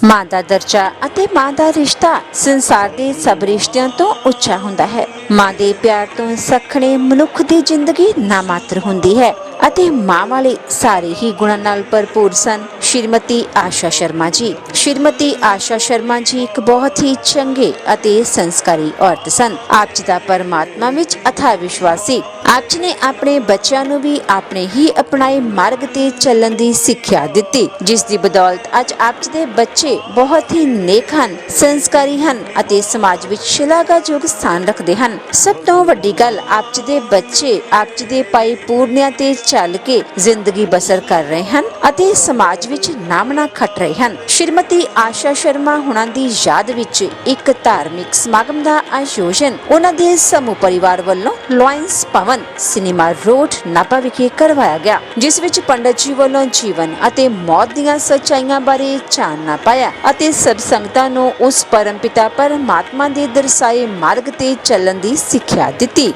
मां दा दर्जा अते मां दा रिश्ता संसार दे सब रिश्तियां तो उच्चा हुंदा है। मां दे प्यार तो सखणे मनुख दी जिंदगी नामात्र हुंदी है अते मां वाले सारे ही गुणां नाल भरपूर सन। श्रीमती आशा शर्मा जी। श्रीमती आशा शर्मा जी एक बहुत ही चंगे अते संस्कारी औरत सन। आप जी दा परमात्मा विच अथाह विश्वास सी। आप जी ने अपने बच्चों नूं भी अपने ही अपनाए मार्ग ते चलण दी सिक्ख्या दित्ती, जिस दी बदौलत अज आप जी दे बच्चे बहुत ही नेक हन, संस्कारी हन अते समाज विच शलाघायोग स्थान रखते हैं। सब तो वड्डी गल आप जी दे बच्चे आप जी दे पाई पूर्णिया ते चल के जिंदगी बसर कर रहे हैं अते समाज विच नाम ना खट रहे हैं। श्रीमती आशा शर्मा हुणां दी याद विच एक धार्मिक समागम दा आयोजन उन्हां दे समूह परिवार वल्लों लॉयंस भवन सिनेमा रोड नाभा विखे करवाया गया, जिस विच पंडित जी वल्लों जीवन अते मौत दीआं सच्चाइयां बारे चानना पाया अते सब संगतां नूं उस परमपिता परमात्मा दे दर्शाए मार्ग ते चलण दी सिक्ख्या दित्ती।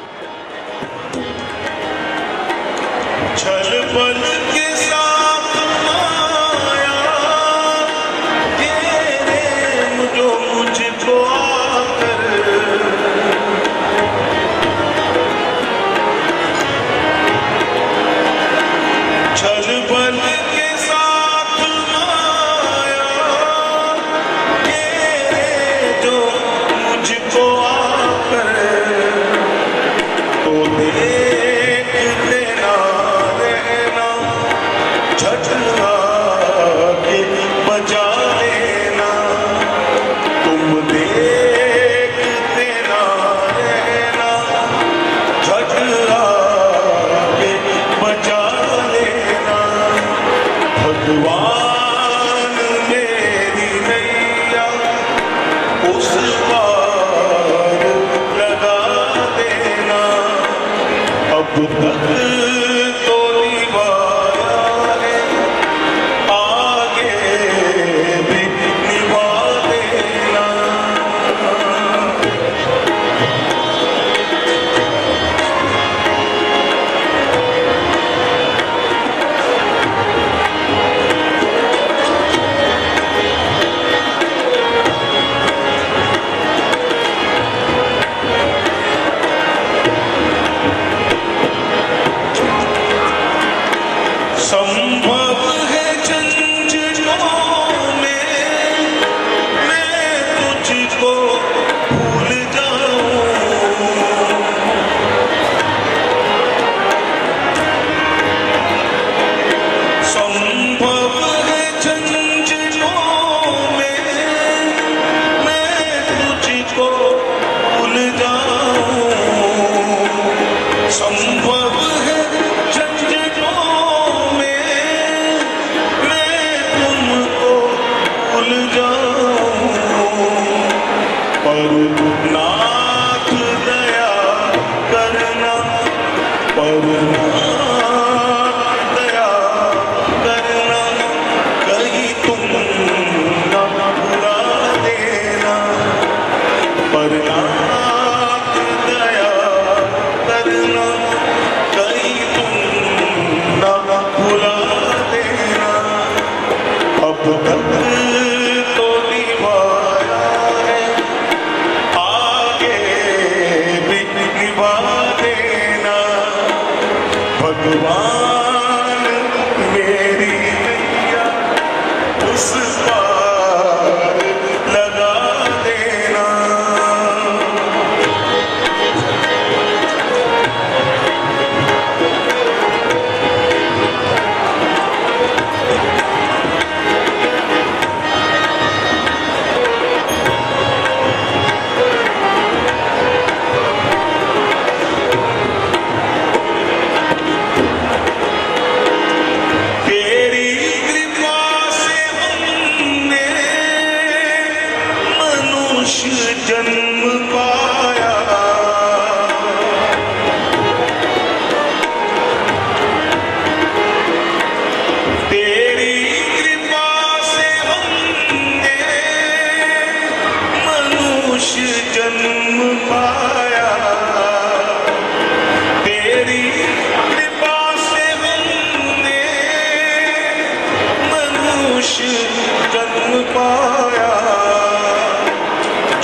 जन्म पाया।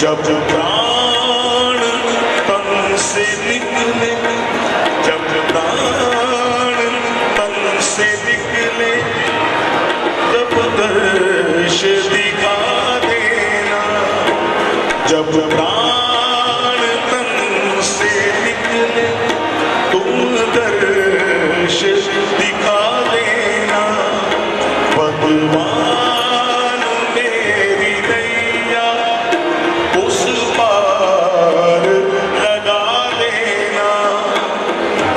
जब प्राण तन से निकले, जब प्राण तन से निकले, तब दर्श दिखा देना। जब प्राण तन से निकले, तुम दर्श दिखा देना। भगवान मेरी नैया उस पार लगा देना।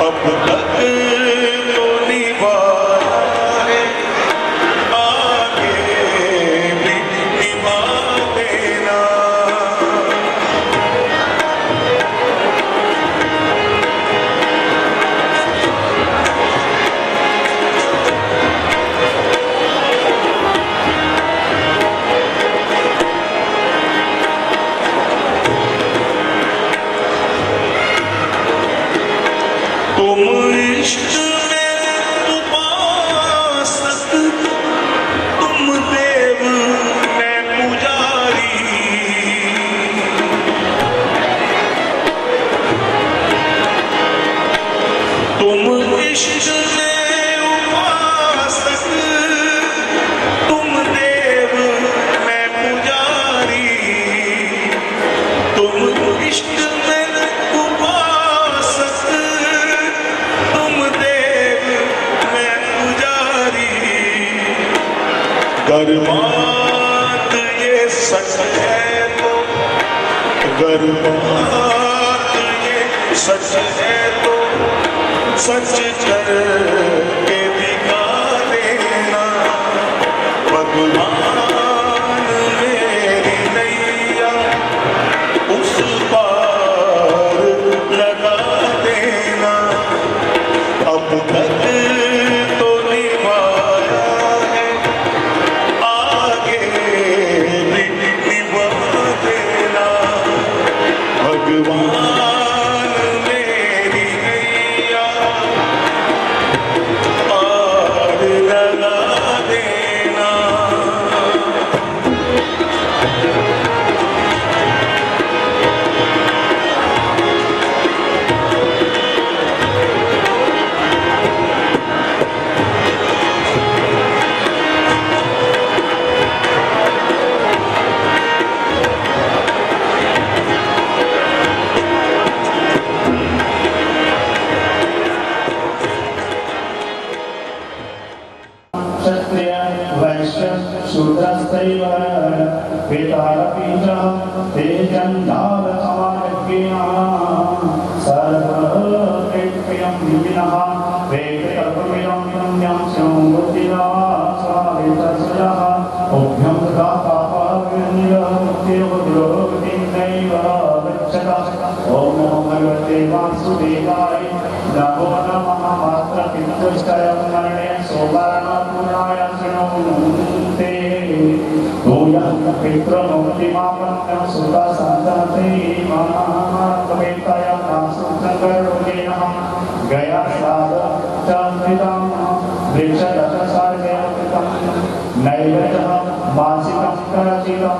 अब तक तो निभाया है, आगे भी निभा देना। तुम इश्क में उपासक, तुम देव मैं पुजारी। तुम इश्क में उपासक, तुम देव मैं पुजारी। तुम इश्क में उपासक, तुम देव मैं पुजारी। गर बात ये सच है तो, गर बात ये सच है तो, सच करके दिखा देना। भगवान मेरी नैया उस पार लगा देना। अब तक तो निभाया है, आगे भी निभा देना। भगवान मेरी नैया पार लगा देना। क्षत्रिय वैश्य शूद्रस्तैव वेदारपि च तेजन्दारसमानज्ञेयः सर्वप्रेप्रियं विपिनः वेदकल्पमिदं पुण्यं संबुद्धिना स्वावेतस्यः उभ्यं तथा पापाविनिर्मुक्तिर्भद्रोगतिं नैव गच्छतः। ॐ नमो भगवते वासुदेवाय। नमो नमः मात्रपितृष्टयं मरणे सोमरणपुराय शृणुते। भूयः पितृमुक्तिमापन्नं सुतसन्तते महाकवेतयं नासुतगरुणेनः गया साधुचन्द्रितं वृक्षदशसार्गेयकृतं नैवेद्यः मासिकं करचितं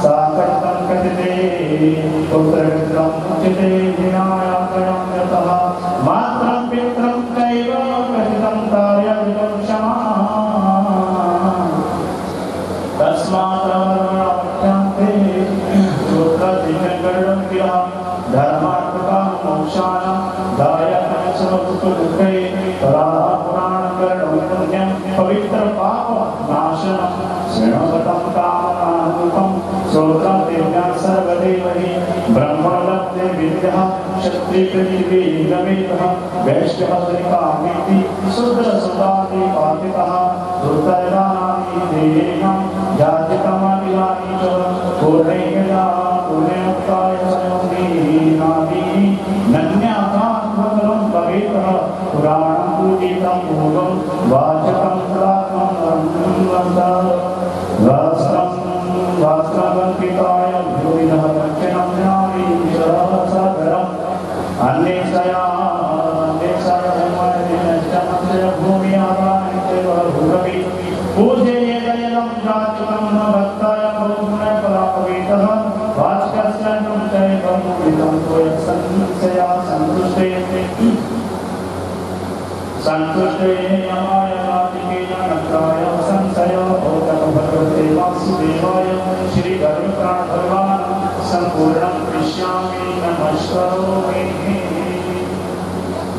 साकर्तं कथिते पुत्रमित्रं उचिते विनायकं यतः मात्रं पित्रं चैव कथितं कार्यविदं क्षमा तस्मात् वर्णवत्यन्ते सूत्रदिनगणं गिरः धर्मात्मकं मोक्षाणां दायकं सर्वदुःखै पुराणगणं पुण्यं पवित्रपापनाशनं शृणुगतं कामनानुकं श्रोत्रं दिव्यां सर्वदेवहि ब्रह्मलब्धे विद्यः क्षत्रियपृथिवीगमेतः वैश्यभद्रिकामीति शूद्रसुतादिपातितः दुर्दैवानानि देहिनां जातिकमभिलानि च पूर्णैर्यदा पुण्योक्ताय संयोगीनादि नन्याथात्मकं भवेतः पुराणं पूजितं पूर्वं वाचकं प्रात्मं वास्त्रवल्पिताय भूमिनः दक्षिणं ज्ञानी सहसागरम् अन्येषया भूमि आदाय भूरवि पूज्य ये दयनं जातकं न भक्ताय बहुगुणपरापवितः संतुष्टे यमाय कार्तिकेय नक्ताय संशय भौतक भगवते वासुदेवाय श्री गरुड़प्राण भगवान संपूर्णं कृष्यामि नमस्करोमि।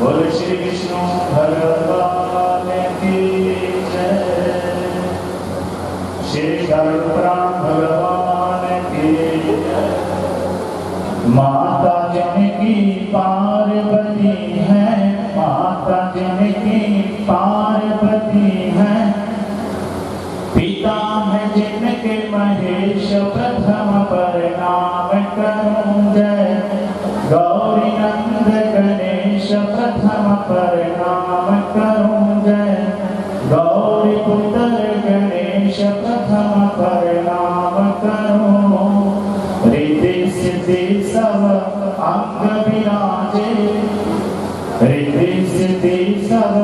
बोल श्री विष्णु भगवान की जय। श्री गरुड़प्राण भगवान की जय। माता जनकी पार्वती है, माता जनकी पार्वती है, पिता है जिनके महेश प्रथम प्रणाम करूं जय। गौरी नंद गणेश प्रथम प्रणाम करूं जय। गौरी पुत्र गणेश प्रथम प्रणाम करूं। रिद्धि सिद्धि सब अंग विराजे, रिद्धि सिद्धि सब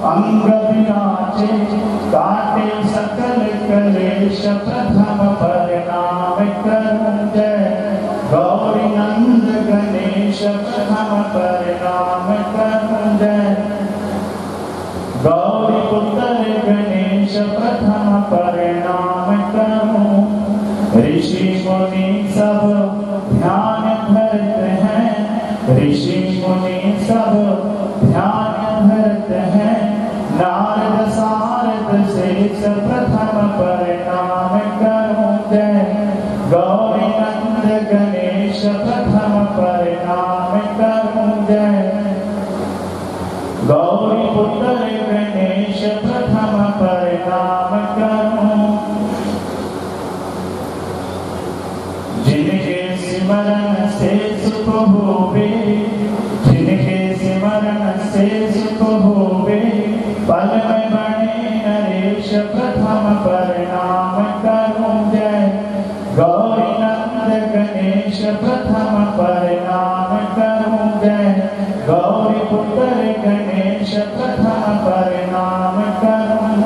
अंग विराजे, काटे सकल कलेश प्रथम प्रणाम करूं जय। गौरी नंद गणेश प्रथम प्रणाम करूं जय। गौरी पुत्र गणेश प्रथम प्रणाम करूं। ऋषि मुनि सब ध्यान धरते हैं, ऋषि मुनि सब ध्यान धरते हैं। नारद सारद शेष प्रथम प्रणाम करूं जय। गौरी नंद गणेश प्रथम प्रणाम करूं जय। गौरी पुत्र गणेश प्रथम प्रणाम करूं। जिनके सिमरन से सुख होवे, जिनके सिमरन से सुख होवे, पल में बने नरेश प्रथम प्रणाम करूं जय। गौरी नंद गणेश प्रथम प्रणाम करूं जय। गौरी पुत्र गणेश प्रथम प्रणाम करूं।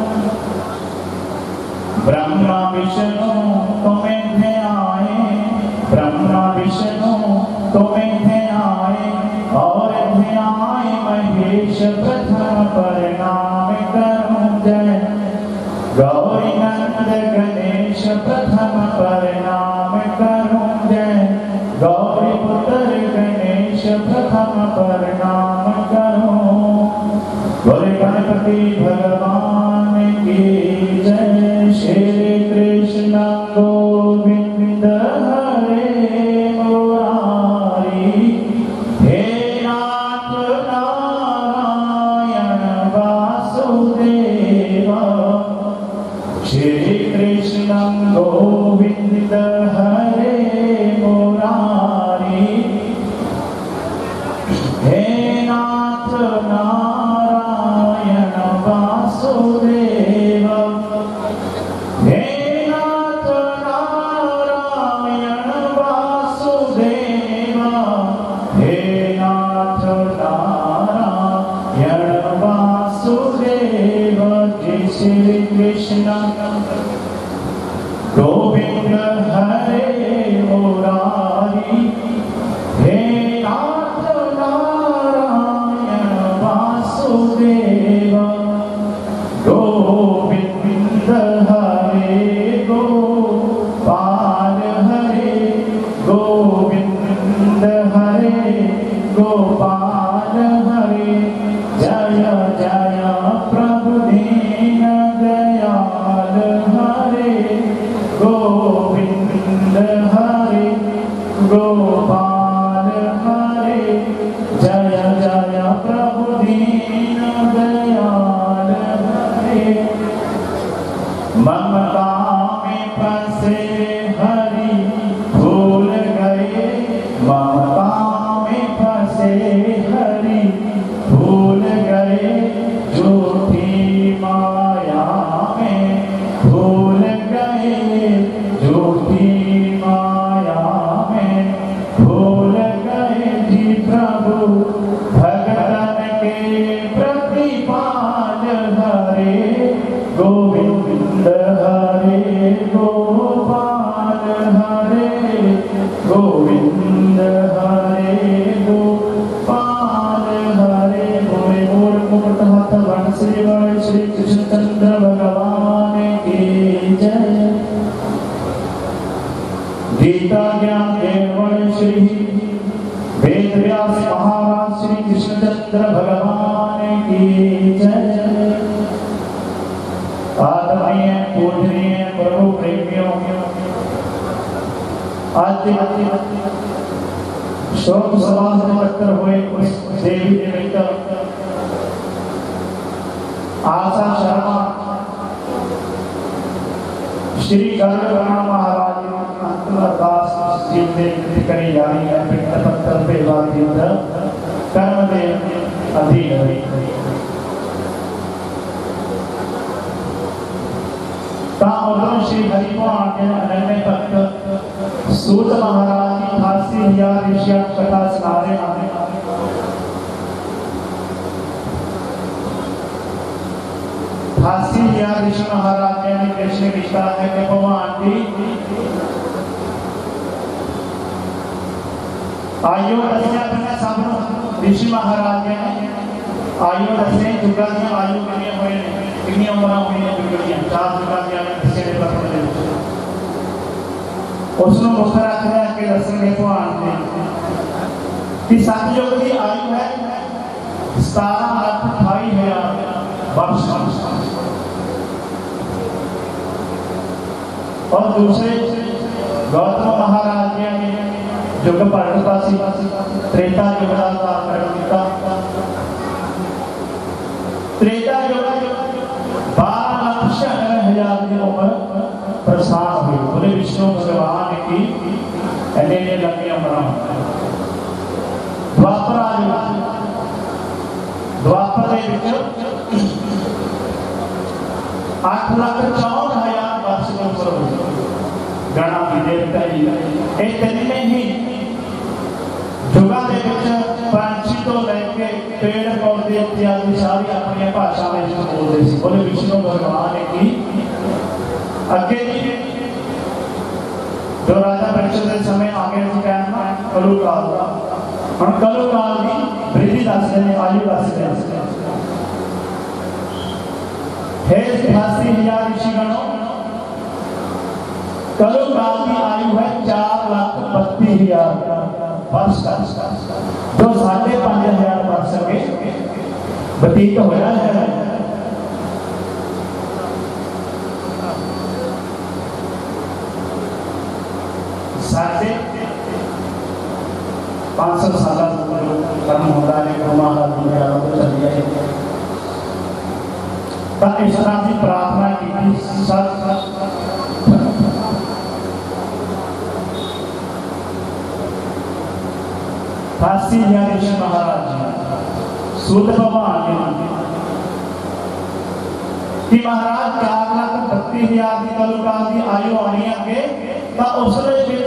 ब्रह्मा विष्णु तुम्हें ध्याए, ब्रह्मा विष्णु तुम्हें ध्याए, और ध्याए महेश प्रथम प्रणाम करूं जय। गौरी नंद गणेश प्रथम प्रणाम करूं जय। गौरी पुत्र गणेश प्रथम प्रणाम करूं। बोले गणपति भगवान की जय। श्री कृष्ण गोविंद हरे मुरारी, हे नाथ नारायण वासुदेव। श्री कृष्ण गोविंद हरे मुरारी, हे नाथ नारायण वासुदेव। हे नाथ नारायण वासुदेव, हे नाथ नारायण वासुदेव। जय श्री कृष्ण गोविंद हरे मुरारी, हे नाथ नारायण वासुदेव। गोविंद हरे गोपाल हरे, गोविंद हरे गोपाल हरे। जय जय प्रभु दीन दयाल हरे, गोविंद हरे गोपाल हरे। जय जय प्रभु दीन दयाल हरे। ममता में फंसे हरि भूल गए, ममता में फंसे हरि भूल गए। झूठी माया में भूल गए, झूठी माया में भूल गए जी प्रभु। भगतन के प्रतिपाल हरे, गोविंद हरे कृष्णचंद्र भगवान की जय। आदरणीय पूजनीय प्रभु प्रेमियों, आज शोक सभा से इकट्ठा हुए उस देवी निमित्त आशा शर्मा श्री गरुड़ महाराज अरदास जी करी जा रही है। पिंड पत्थर पे कर्म दे अधीन उधर श्री हरिभगवान के अनन्य भक्त सूत महाराज की 88,000 ऋषि कथा सुना रहे हैं। ऋषि महाराज ने कृष्ण लिखा है कि भगवान जी आयु दसिया सब ऋषि महाराज ने आयु दसे जुगा की आयु कितनी उम्र हुई है जुगा की 4 जुगा की किसी ने पता नहीं उसने मुख रख दिया कि दर्शन के भगवान जी कि सात युग की आयु है 17,28,000 वर्ष और दूसरे गौतम महाराज ने युग भारतवासी त्रेता युग का किया। त्रेता युग 12,00,000 की उम्र प्रसाद हुई। बोले विष्णु भगवान की ऐसे लंबी उम्र। द्वापर के 8,54,000 वर्ष की उम्र हुई। गणा की देवता जी इतने ही जुगा दे पंछी तो लेके पेड़ पौधे इत्यादि सारी अपनी भाषा में बोलते थे। बोले विष्णु भगवान की अगे जो राजा परीक्षित के समय आगे कहना कलुकाल हम कलुकाल की वृद्धि दस देने आयु दस देने हे 88,000 ऋषिगणों कलुकाल की आयु है 4,32,000 वर्ष जो 5,500 वर्ष के व्यतीत होया है। साढ़े 500 साल कर्म होता है महाराज दुनिया को चल गए। इस तरह की प्रार्थना की ऋषि महाराज सूत भगवान कि महाराज 4,32,000 की कलुकाल की आयु आनी अगे तो उसके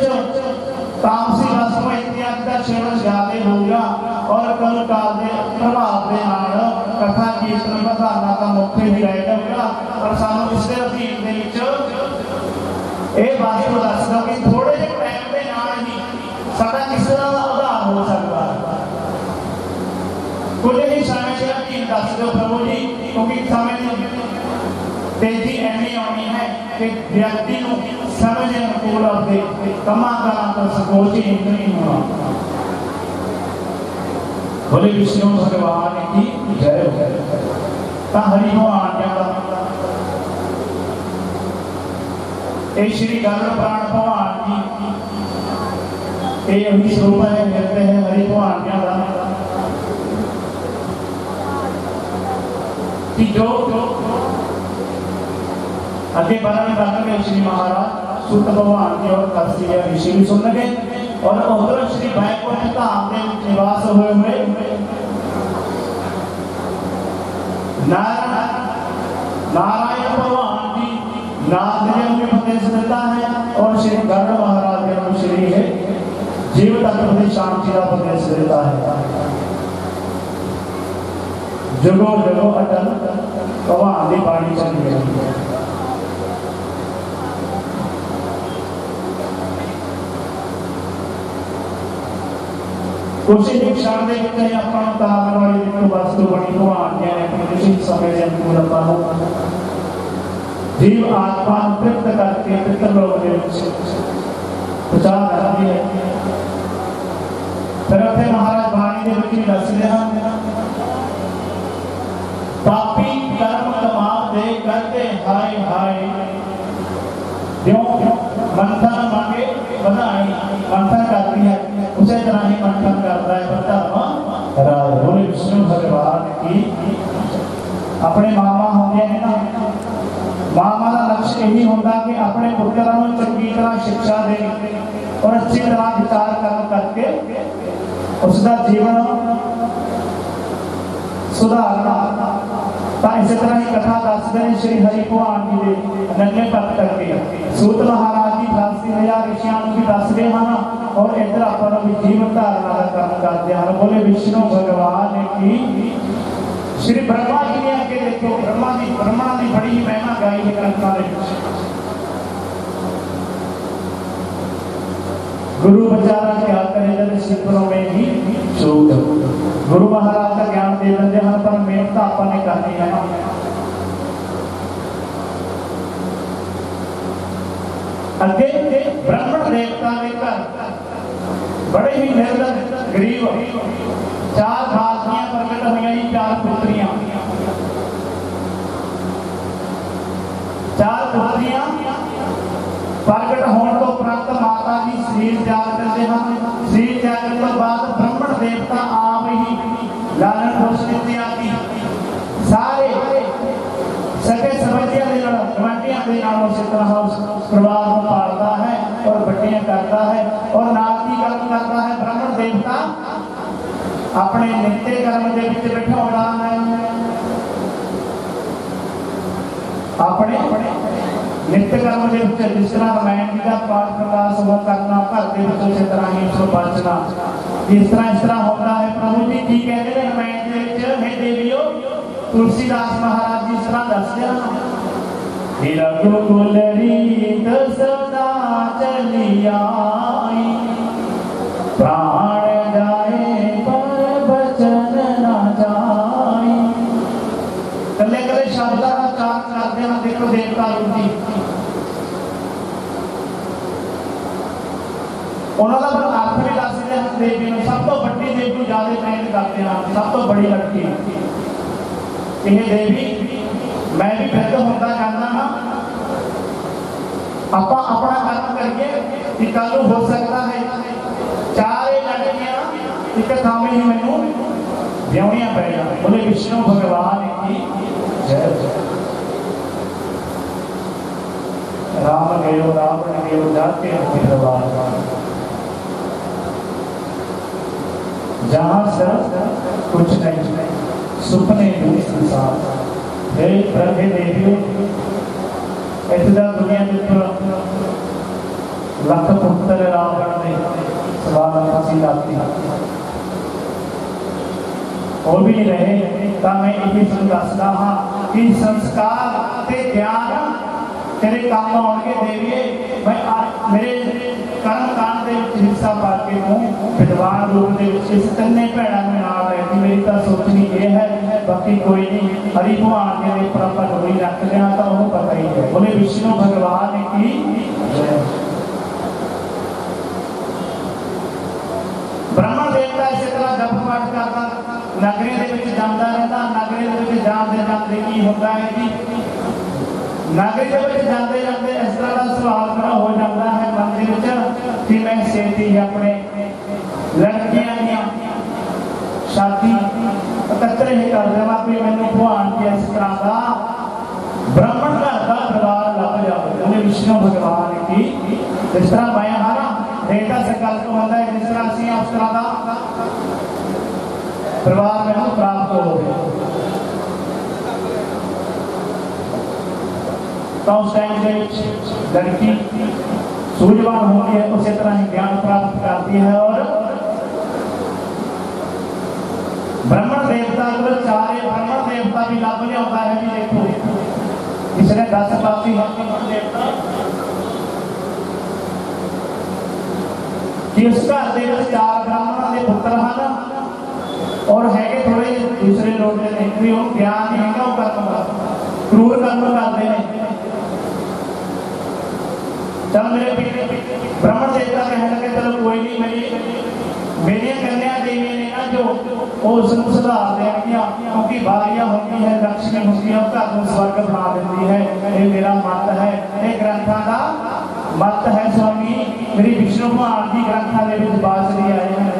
तामसी रस्म इत्यादि का सेवन ज्यादा होगा और कलुकाल के प्रभाव के नाल कथा कीर्तन बधाना का मुख्य ही रहेगा। और सानू इसके अधीन दे विच ए बात को दसदा कि थोड़े जे टाइम दे नाल ही साडा किस तरह दा उद्धार हो सकदा है। कुछ ही समय के अधीन दस दो प्रभु जी क्योंकि समय की तेजी ऐसी आनी है कि व्यक्ति को समय के अनुकूल अपने कमा का संकोच ही नहीं होना। बोले विष्णु भगवान की जय हो। हरि भगवान श्री गरुड़ पुराण भगवान की अभी स्वरूप है कहते हैं हरि भगवान कि जो आगे बढ़ने श्री महाराज सूत भगवान की और ऋषि भी सुन लगे और उधर श्री बैकुंठ धाम में निवास हुए नारायण भगवान जी नाथ जी उनके उपदेश देता है और श्री गरुड़ महाराज जी श्री है जीव तत्व शांति का उपदेश देता है। जगो जगो अटल भगवान की बाणी चली गई। कुछ ही क्षण में कहीं अपन तार वाली एक वस्तु बनी भगवान ने अपने निश्चित समय से अनुकूल अपना जीव आत्मा तृप्त करके पितृलोक में प्रचार करती है। फिर अपने महाराज वाणी के विच दसदे हैं करते हाय हाय क्यों मंथन मांगे बधाई मंथन करती है उसी तरह ही मंथन करता है धर्म राज। बोले विष्णु भगवान की। अपने मामा होंगे है ना, मामा का लक्ष्य यही होता कि अपने पुत्रों को चंगी तरह शिक्षा दे और अच्छी तरह विचार कर्म करके उसका जीवन सुधारना। तो इस तरह ही कथा दसते हैं श्री हरि भगवान जी के नन्हे भक्त करके सूत महाराज जी 88,000 ऋषियों भी दसते हैं और इधर अपन भी जीवन धारणा का काम करते हैं। बोले विष्णु भगवान की। श्री ब्रह्मा जी ने आगे देखो ब्रह्मा की बड़ी ही महिमा गाई है ग्रंथों में। गुरु बेचारा क्या करे जब सिद्धों में ही चूक। गुरु महाराज का ज्ञान दे देते हैं पर मेहनत अपने करनी है। अगे ब्राह्मण देवता ने कर बड़े ही निर्धन गरीब 4 बालकियां प्रकट हुई 4 पुत्रियां 4 पुत्रियां प्रकट होने तो उपरंत माता जी शरीर त्याग करते हैं। शरीर त्यागने के बाद ब्राह्मण देवता आप ही लालन पोषण इत्यादि सारे सके सबंधियों के नाल गवांढियों के नाल उस तरह परिवार को पालता है और बड़ियां करता है और नाल की कर्म करता है। ब्राह्मण देवता अपने नित्य कर्म के विच बैठा होना है। अपने नित्य कर्म के विच जिस तरह रामायण जी का पाठ प्रकाश हुआ करना घर के विच उस तरह ही उसको बचना इस तरह होता है। प्रभु जी की कहते हैं रामायण के विच हे देवियो तुलसीदास महाराज जी इस तरह दसदे हैं रघुकुल रीत सदा चली आई प्राण जाए पर बचन न जाए। कले कले शब्द का उच्चारण करते हैं। देखो देवता रूप जी उन्होंने अर्थ भी दसते हैं। देवी में सब तो बड़ी देवी ज्यादा ट्रेंड करते हैं सब तो बड़ी लड़की यह देवी मैं भी फिर तो होता जाना हाँ आप अपना कर्म करिए कि कल हो सकता है 4 लड़कियां एक थामे ही मैनू ब्याहनियां पै जाए। बोले विष्णु भगवान की जय। राम गयो रावण गयो जाते जहां से कुछ नहीं सुपने भी संसार हे ब्रह्मे देवियों इतना दुनिया के ऊपर लख पुत्र रावण ने सवाल फांसी लाती और भी रहे तो मैं यही दसदा हाँ कि संस्कार ते ज्ञान तेरे काम आउणगे देविए। मैं मेरे कर्म कांड के हिस्सा पा के हूँ विद्वान रूप के इस तन्ने भैणों में नाल रही मेरी तो सोचनी ये है बाकी कोई नहीं। हरि भगवान के लिए पर डोरी रख लिया तो वो पता ही है। बोले विष्णु भगवान की जय। ब्रह्मण देवता इस तरह जप पाठ करता नगरी के विच जांदा रहता। नगरी के विच जांदे जांदे की होता है कि नगरी के विच जांदे जांदे इस तरह का सवाल खड़ा हो जाता है मन के विच कि मैं छेती अपने लड़कियां दी शादी एकत्र ही कर देवां कि मैनूं भगवान के इस तरह का ब्राह्मण घर का परिवार लभ जाए। बोले विष्णु भगवान की। जिस तरह मैं हाँ ना देवता संकल्प होता है जिस तरह असीं उस तरह का परिवार मैनूं प्राप्त हो गया तो उस टाइम के लड़की सूझवान होती है उसी तरह ही ज्ञान प्राप्त करती है। और ब्राह्मण देवता को 4 ब्राह्मण देवता भी लाभ लिया होता है। भी देखो इसने 10 पासी है ब्राह्मण देवता कि उसका देव 4 ब्राह्मणों के पुत्र हैं और है थोड़े दूसरे लोग भी वो ज्ञान है कर्म क्रूर कर्म करते हैं। चल मेरे ब्राह्मण देवता कहने लगे चलो कोई नहीं मेरी मेरिया कन्या देवी ने ना जो उसको सुधार देंगियां क्योंकि बारियां होती है लक्ष्मी होती है घर को स्वर्ग बना देती है। ये मेरा मत है, ये ग्रंथों का मत है स्वामी। मेरी विष्णु भगवान की ग्रंथों के विच बासरी आए हैं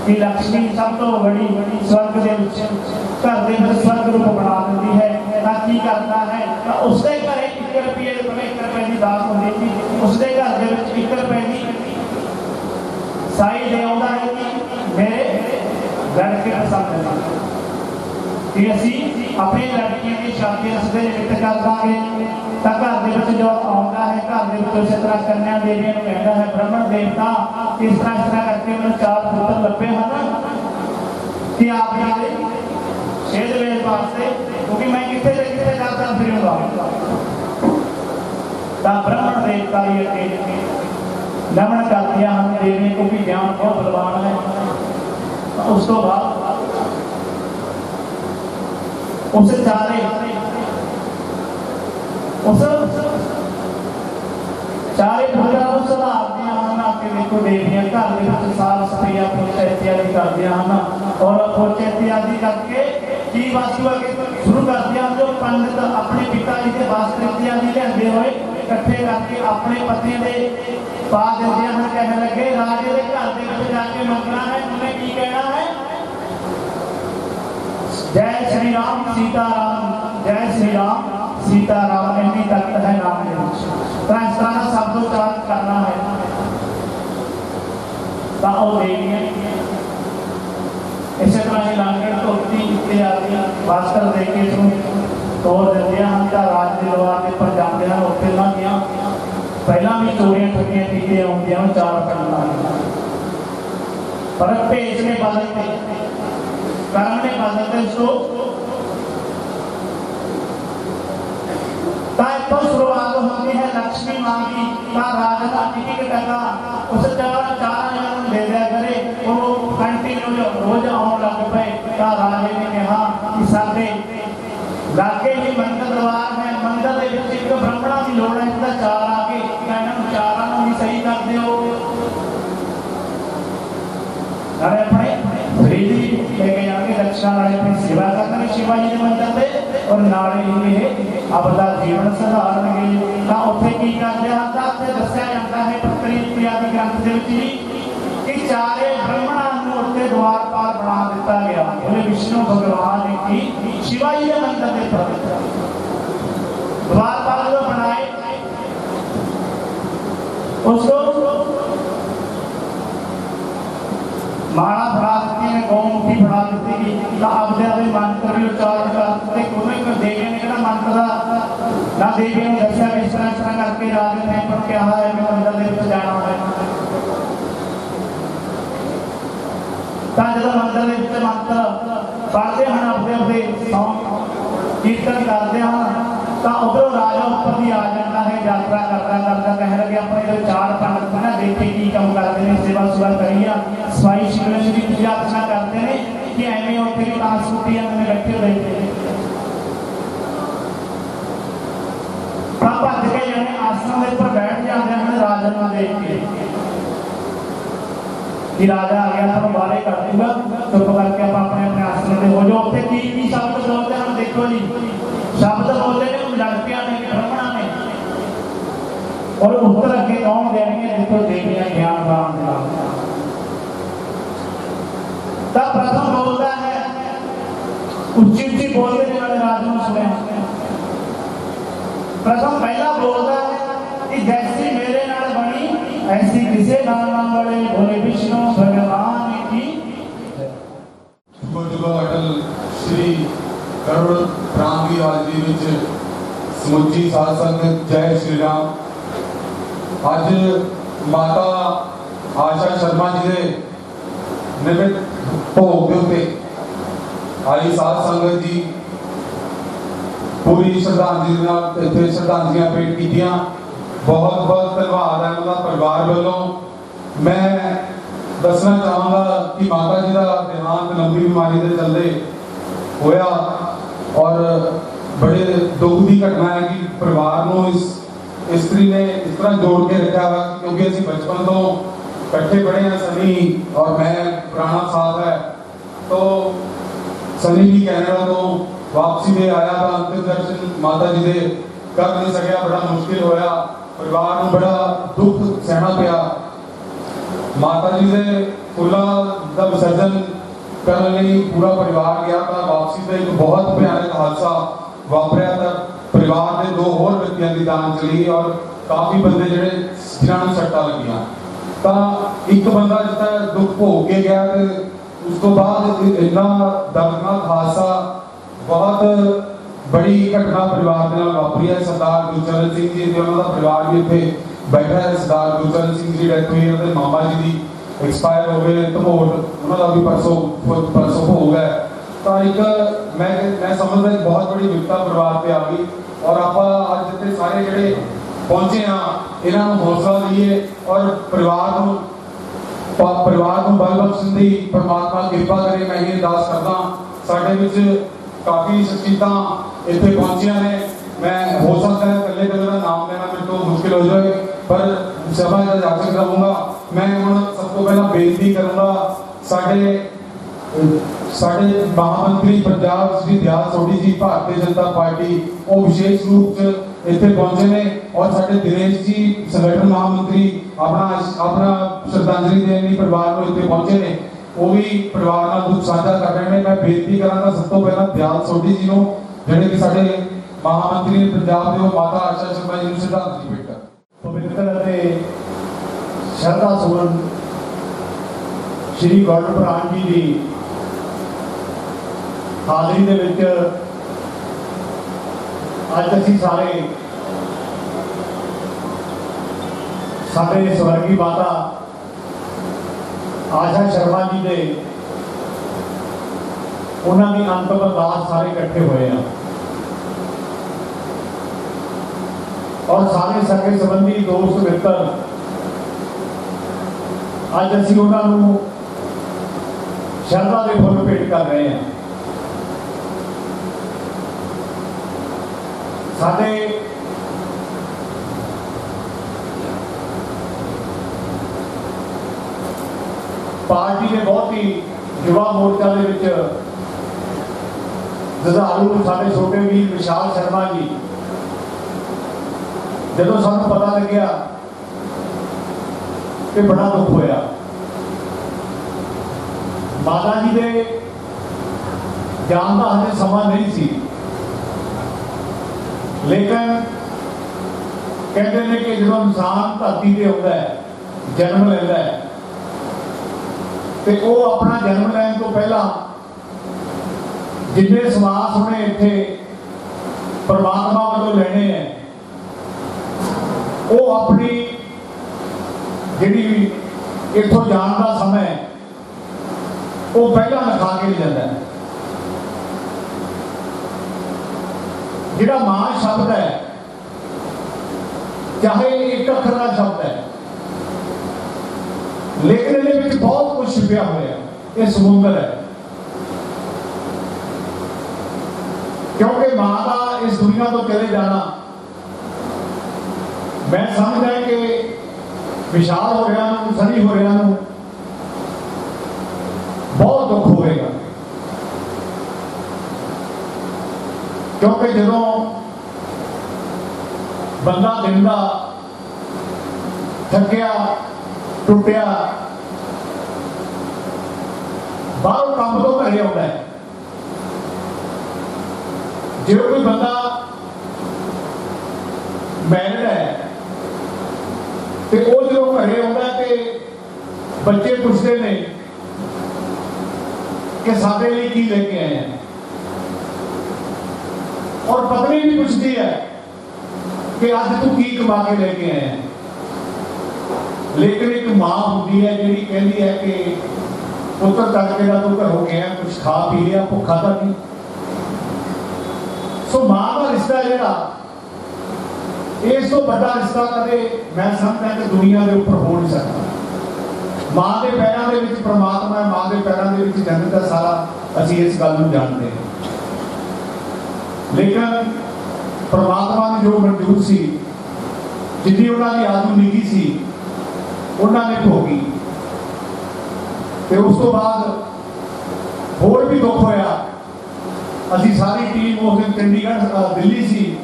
कि लक्ष्मी सब तो बड़ी स्वर्ग के घर के स्वर्ग रूप बना देती है। की करता है उसके घर 1 रुपये 1 रुपए की दात होती थी, उसके घर के 1 रुपए की साई दे आउंदा है कि मेरे लड़के पसंद है कि असी अपनी लड़कियों की शादी रस्ते निमित्त कर देंगे। तो घर के जो आउंदा है घर के इस तरह कन्या देवी को कहता है ब्राह्मण देवता इस तरह करके उन्हें 4 पुत्र लभे हैं कि आप छेद वेद वास्ते क्योंकि मैं कितने से कितने जाता फिरूंगा। ब्राह्मण देवता ये नमन कर दिया हम देवी को भी ज्ञान बहुत बलवान है। उस तो बाद उस चारे पुत्रा को सुधार दिया हम आपके देखो देवियां घर के साफ सफाई पोछा इत्यादि कर दिया हम और पोछे इत्यादि करके की वस्तु शुरू कर दिया। जो पंडित अपने पिताजी के वस्त्र इत्यादि लेंदे हुए इकट्ठे करके अपने पति के पा देते हैं। कहने लगे राजे के घर के जाके मंगना है, उन्हें की कहना है जय श्री राम सीताराम, जय श्री राम सीताराम। इतनी तख्त है नाम के इस तरह शब्दोच्चारण करना है। इसी तरह ही लांगड़ धोती इत्यादि वस्त्र देके तोड़ देते हैं। हम राज के दरबार के पर जाते हैं उत्थे ना दिया पहला भी चोरियां ठगियां की आउंदियां 4 करना पर भेज ने बदलते कर्म ने बदलते इसको तो शुरुआत होती है लक्ष्मी माँ की राजा टिकट टका उस 4 जन दे दिया करे वो कंटिन्यू रोज आने लग पे। राजे ने कहा कि साडे लागे ही मंदिर दरबार है, मंदिर के एक ब्राह्मणा की लोड़ है, इसका 4 आके इन्होंने 4 भी सही कर दो। अरे अपने फ्रीदी लेके जाके दक्षिणा वाले अपनी सेवा करने शिवाजी के मंदिर से और नाले ही अपना जीवन सुधारनगे। उत्थे की करते हैं दस्या जाता है पत्री इत्यादि ग्रंथ के कि 4 ब्राह्मणों को उत्थे द्वारपाल बना दिता गया। बोले विष्णु भगवान ने की शिवाजी के मंदिर के द्वारपाल जो बनाए उसको माला बढ़ा देती है, गौमुखी बढ़ा देती है। आपदे मंत्र भी उच्चारण करते को देवी ने कहना मंत्र ना देवी ने दस्या इस तरह करके राजे ने पर क्या है मैं मंदिर के जाना है। जो मंदिर के मंत्र पढ़ते हैं अपने अपने कीर्तन करते हैं तो उधर राजा ऊपर भी आ जाता है। यात्रा करता करता कह लगे अपने जो 4 पंडित है ना देखे की कम करते हैं सेवा सुवा करिए सफाई शिवलिंग की पूजा अर्चना करते हैं कि एवं उत्थे भी संस्कृति में बैठे हुए भज के जाने आसन के ऊपर बैठ जाते हैं। राजा को देख के कि राजा आ गया तो बारे कर दूंगा चुप करके आप अपने अपने आसन में हो जाओ। उत्थे की शब्द बोलते हैं देखो जी शब्द बोलते हैं लड़कियां ने ब्राह्मणा ने और उत्तर अगे कौन देंगे देखो देवियां ज्ञान दान दिला। तब प्रथम बोलता है उच्ची उच्ची बोलते वाले राजू सुने प्रथम पहला बोलता है कि जैसी मेरे नाल बनी ऐसी किसे नाल ना बने। बोले विष्णु भगवान की अटल श्री करोड़ राम की हाजरी विच समुची साध संगत जय श्री राम। अज माता आशा शर्मा जी के निमित्त भोग के उत्ते आई साध संगत जी पूरी श्रद्धांजलि इत्थे श्रद्धांजलियां भेंट कीतियां। बहुत बहुत धन्यवाद है उनका परिवार वालों। मैं दसना चाहूँगा कि माता जी का देहांत लंबी बीमारी के चलते होया और बड़े दुख की घटना है कि परिवार को इस स्त्री ने इस तरह जोड़ के रखा हुआ क्योंकि असी बचपन तो इकट्ठे पढ़े हैं सनी और मैं, पुराना साथ है। तो सनी भी कैनेडा तो वापसी में आया था, अंतिम दर्शन माता जी दे कर नहीं सकिया, बड़ा मुश्किल होया, परिवार में बड़ा दुख सहना पिया। माता जी दे फुल्ला दा विसर्जन करने लिए पूरा परिवार गया था। वापसी में एक बहुत भयानक हादसा वापरिया था, परिवार के 2 होर व्यक्तियों की जान चली और काफ़ी बंदे जिहड़े जिन्होंने सट्टा लगियां। तो एक बंदा जितना दुख भोग के गया, तो उस तो बाद इतना दर्दनाक हादसा, बहुत बड़ी घटना परिवार के नाल वापरी है। सरदार गुरचरण सिंह जी ते उन्हां दा परिवार भी इत्थे बैठा है। सरदार गुरचरण सिंह जी डेथ हुई है, मामा जी दी एक्सपायर हो गए, धमोट उन्होंने भी परसों हो गया। तो एक मैं समझदा एक बहुत बड़ी विपता परिवार पे आ गई और आप अज इतने सारे ਜਿਹੜੇ पहुंचे हाँ इन्हों हौसला दीए और परिवार को बल बख्शण दी परमात्मा कृपा करे। मैं ये अरदास करदा, साडे विच काफ़ी शख्सियतां इत्थे पहुंचियां ने। मैं हो सकता है कल्ले का नाम लेना मेरे तो मुश्किल हो जाए, पर सभा का याचक रहूँगा। मैं हुण सब तो पहला बेनती करूँगा, साडे महामंत्री पंजाब श्री दयाल सोढी जी भारतीय जनता पार्टी वो विशेष रूप से इतने पहुंचे ने और साडे दिनेश जी संगठन महामंत्री अपना श्रद्धांजलि देने परिवार को इतने पहुंचे ने, वो भी परिवार नाल दुख साझा कर रहे हैं। मैं बेनती करांगा सब तो पहला दयाल सोढी जी नूं, जिहड़े कि साडे महामंत्री पंजाब दे, माता आशा शर्मा जी नूं श्रद्धांजलि भेट कर। पवित्र ਅਤੇ ਸ਼ਰਧਾ ਸੁਮਨ श्री गौरव प्रधान जी की हाजरी ਦੇ ਵਿੱਚ ਅੱਜ ਅਸੀਂ ਸਾਰੇ ਸਾਡੇ ਸਵਰਗੀ ਮਾਤਾ ਆਸ਼ਾ ਸ਼ਰਮਾ ਜੀ ਦੇ ਉਹਨਾਂ ਦੀ ਅੰਤਿਮ ਅਰਦਾਸ ਸਾਰੇ ਇਕੱਠੇ ਹੋਏ ਆ और सारे सगे संबंधी दोस्त मित्र अज असी उन्होंने शरधा के फुल भेंट कर रहे हैं। साडे पार्टी ने बहुत ही युवा मोर्चा के जुझारू साडे छोटे वीर विशाल शर्मा जी, जदों सानू पता लग्या कि बड़ा दुख होया। माता जी दे जान का हजे समा नहीं सी, लेकिन कहते हैं कि जो इंसान धरती पर आता है, जन्म लेता है, तो वो अपना जन्म लैन तो पहला जिन्ने सवास उन्हें इत्थे परमात्मा वालों लेने हैं, वो अपनी जिहड़ी इत्थों जाण का समय वो पहला लिखा के जाता है। जिहड़ा मां शब्द है, चाहे एक अखर का शब्द है, लेकिन इहदे विच बहुत कुछ छिपिया होया। ये समुंदर है, क्योंकि मां का इस दुनिया तो चले जाना, मैं समझदा कि विशाल हो रहा हूं, सनी हो रहा हूं, बहुत दुख होगा। क्योंकि जो बंदा दिंदा थकिया टुटिया बाहरों काम तो घरे आता है, जो कोई बंदा मैरिड है तो वो जो घरे आता है तो बच्चे पूछते हैं कि सारे लिए की लेके आए हैं, और पत्नी भी पूछती है कि आज तू की कमा के लेके आए हैं। लेकिन एक मां होती है जी कहती है कि पुत्र तड़के का तू घरों गया, कुछ खा पी लिया, भुखा था नहीं। सो मां का रिश्ता जोड़ा इस तो बड़ा रिश्ता कदे मैं समझदा कि दुनिया के उपर हो नहीं सकता। मां के पैरों के विच परमात्मा है, मां के पैरों के विच जन्नत है, सारा असीं इस गल नूं जानते हैं। लेकिन परमात्मा ने जो मंजूर सी, जितनी उन्होंने आजू निकी सी, उन्होंने भोगी। ਤੇ ਉਸ ਤੋਂ ਬਾਅਦ ਹੋਰ ਵੀ ਦੁੱਖ ਹੋਇਆ। ਅਸੀਂ ਸਾਰੀ ਟੀਮ ਉਸ ਦਿਨ ਚੰਡੀਗੜ੍ਹ ਦਿੱਲੀ ਸੀ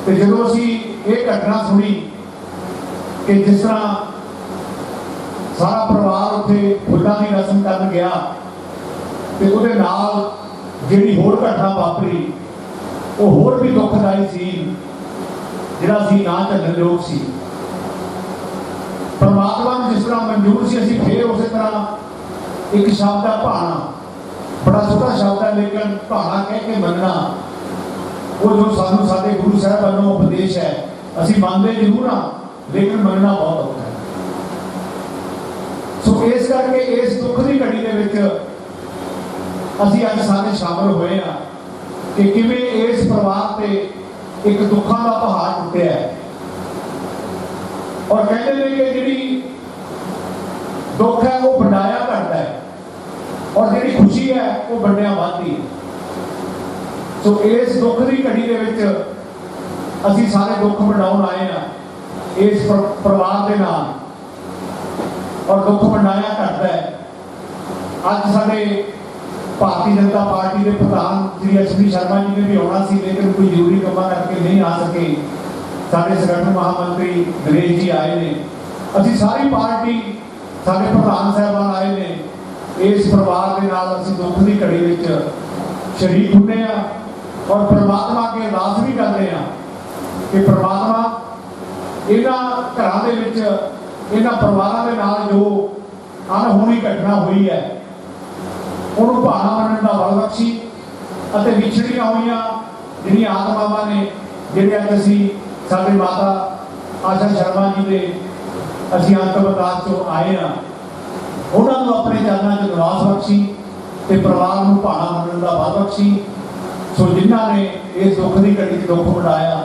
ਤੇ ਜਦੋਂ ਅਸੀਂ ਇਹ ਘਟਨਾ ਸੁਣੀ ਕਿ ਜਿਸ ਤਰ੍ਹਾਂ ਸਾਰਾ ਪਰਿਵਾਰ ਉੱਥੇ ਫੁੱਲਾਂ ਦੀ ਰਸਮ ਕਰਨ ਗਿਆ ਤੇ ਉਹਦੇ ਨਾਲ ਜਿਹੜੀ ਹੋਰ ਘਟਨਾ ਵਾਪਰੀ ਉਹ ਹੋਰ ਵੀ ਦੁਖਦਾਈ ਸੀ, ਜਿਹੜਾ ਸੀ ਨਾ ਝੱਲਣਯੋਗ ਸੀ। ਪਰਮਾਤਮਾ ਨੂੰ ਜਿਸ ਤਰ੍ਹਾਂ ਮਨਜ਼ੂਰ ਸੀ, ਅਸੀਂ ਫੇਰ ਉਸੇ ਤਰ੍ਹਾਂ ਇੱਕ ਸ਼ਬਦ ਦਾ ਭਾਣਾ, ਬੜਾ ਛੋਟਾ ਸ਼ਬਦ ਹੈ ਲੇਕਿਨ ਭਾਣਾ ਕਹਿ ਕੇ ਮੰਨਣਾ, ਉਹ ਜੋ ਸਾਨੂੰ ਸਾਡੇ ਗੁਰੂ ਸਾਹਿਬ ਵੱਲੋਂ ਉਪਦੇਸ਼ ਹੈ, ਅਸੀਂ ਮੰਨਦੇ ਜ਼ਰੂਰ ਹਾਂ ਲੇਕਿਨ ਮੰਨਣਾ ਬਹੁਤ ਔਖਾ ਹੈ। ਸੋ ਇਸ ਕਰਕੇ ਇਸ ਦੁੱਖ ਦੀ ਘੜੀ ਦੇ ਵਿੱਚ ਅਸੀਂ ਅੱਜ ਸਾਰੇ ਸ਼ਾਮਲ ਹੋਏ ਹਾਂ ਕਿ ਕਿਵੇਂ ਇਸ ਪਰਿਵਾਰ ਤੇ ਇੱਕ ਦੁੱਖਾਂ ਦਾ ਪਹਾੜ ਟੁੱਟਿਆ ਹੈ। ਔਰ ਕਹਿੰਦੇ ਨੇ ਕਿ ਜਿਹੜੀ ਦੁੱਖ ਹੈ ਉਹ ਵੰਡਾਇਆ ਘਟਦਾ ਹੈ ਔਰ ਜਿਹੜੀ ਖੁਸ਼ੀ ਹੈ ਉਹ ਵੰਡਿਆ ਵੱਧਦੀ ਹੈ। ਸੋ ਇਸ ਦੁੱਖ ਦੀ ਘੜੀ ਦੇ ਵਿੱਚ ਅਸੀਂ ਸਾਰੇ ਦੁੱਖ ਵੰਡਾਉਣ ਆਏ ਹਾਂ ਇਸ ਪਰਿਵਾਰ ਦੇ ਨਾਲ, ਔਰ ਦੁੱਖ ਵੰਡਾਇਆ ਘਟਦਾ ਹੈ। ਅੱਜ ਸਾਡੇ ਭਾਰਤੀ ਜਨਤਾ ਪਾਰਟੀ ਦੇ ਪ੍ਰਧਾਨ ਸ਼੍ਰੀ ਅਸ਼ਵਨੀ ਸ਼ਰਮਾ ਜੀ ਨੇ ਵੀ ਆਉਣਾ ਸੀ ਲੇਕਿਨ ਕੋਈ ਜ਼ਰੂਰੀ ਕੰਮਾਂ ਕਰਕੇ ਨਹੀਂ ਆ ਸਕੇ। ਸਾਡੇ ਸੰਗਠਨ ਮਹਾਮੰਤਰੀ ਨਰੇਸ਼ ਜੀ ਆਏ ਨੇ, ਅਸੀਂ ਸਾਰੀ ਪਾਰਟੀ, ਸਾਡੇ ਪ੍ਰਧਾਨ ਸਾਹਿਬਾਨ ਆਏ ਨੇ। ਇਸ ਪਰਿਵਾਰ ਦੇ ਨਾਲ ਅਸੀਂ ਦੁੱਖ ਦੀ ਘੜੀ ਵਿੱਚ ਸ਼ਰੀਕ ਹੁੰਦੇ ਹਾਂ ਔਰ ਪ੍ਰਮਾਤਮਾ ਅੱਗੇ ਅਰਦਾਸ ਵੀ ਕਰਦੇ ਹਾਂ ਕਿ ਪ੍ਰਮਾਤਮਾ ਇਹਨਾਂ ਘਰਾਂ ਦੇ ਵਿੱਚ, ਇਹਨਾਂ ਪਰਿਵਾਰਾਂ ਦੇ ਨਾਲ ਜੋ ਅਣਹੋਣੀ ਘਟਨਾ ਹੋਈ ਹੈ ਉਹਨੂੰ ਭਾਣਾ ਮੰਨਣ ਦਾ ਬਲ ਬਖਸ਼ੀ ਅਤੇ ਵਿਛੜੀਆਂ ਹੋਈਆਂ ਜਿਹੜੀਆਂ ਆਤਮਾਵਾਂ ਨੇ, ਜਿਹੜੇ ਅੱਜ ਅਸੀਂ ਸਾਡੇ ਮਾਤਾ ਆਸ਼ਾ ਸ਼ਰਮਾ ਜੀ ਦੇ ਅਸੀਂ ਅੰਤਮ ਅਰਦਾਸ ਤੋਂ ਆਏ ਹਾਂ, ਉਹਨਾਂ ਨੂੰ ਆਪਣੇ ਚਰਨਾਂ 'ਚ ਨਿਵਾਸ ਬਖਸ਼ੀ ਤੇ ਪਰਿਵਾਰ ਨੂੰ ਭਾਣਾ ਮੰਨਣ ਦਾ ਬਲ ਬਖਸ਼ੀ। ਸੋ ਜਿਨ੍ਹਾਂ ਨੇ ਇਸ ਦੁੱਖ ਦੀ ਘੜੀ 'ਚ ਦੁੱਖ ਵੰਡਾਇਆ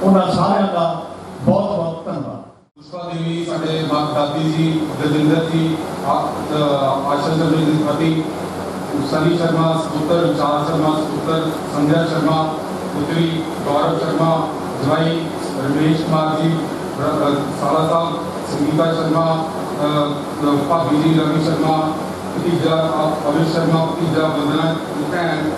ਉਹਨਾਂ ਸਾਰਿਆਂ ਦਾ ਬਹੁਤ ਬਹੁਤ ਧੰਨਵਾਦ। पुष्पा देवी साढ़े दादी जी, रजिंदर जी, आशा शर्मा जी पति, सनी शर्मा सपुत्र, विचार शर्मा सपुत्र, संजय शर्मा पुत्री, गौरव शर्मा जवाई, रमेश कुमार जी साला साहब, संगीता शर्मा भाभी जी, रवि शर्मा भतीजा, अविश शर्मा भतीजा, वंदना भैन,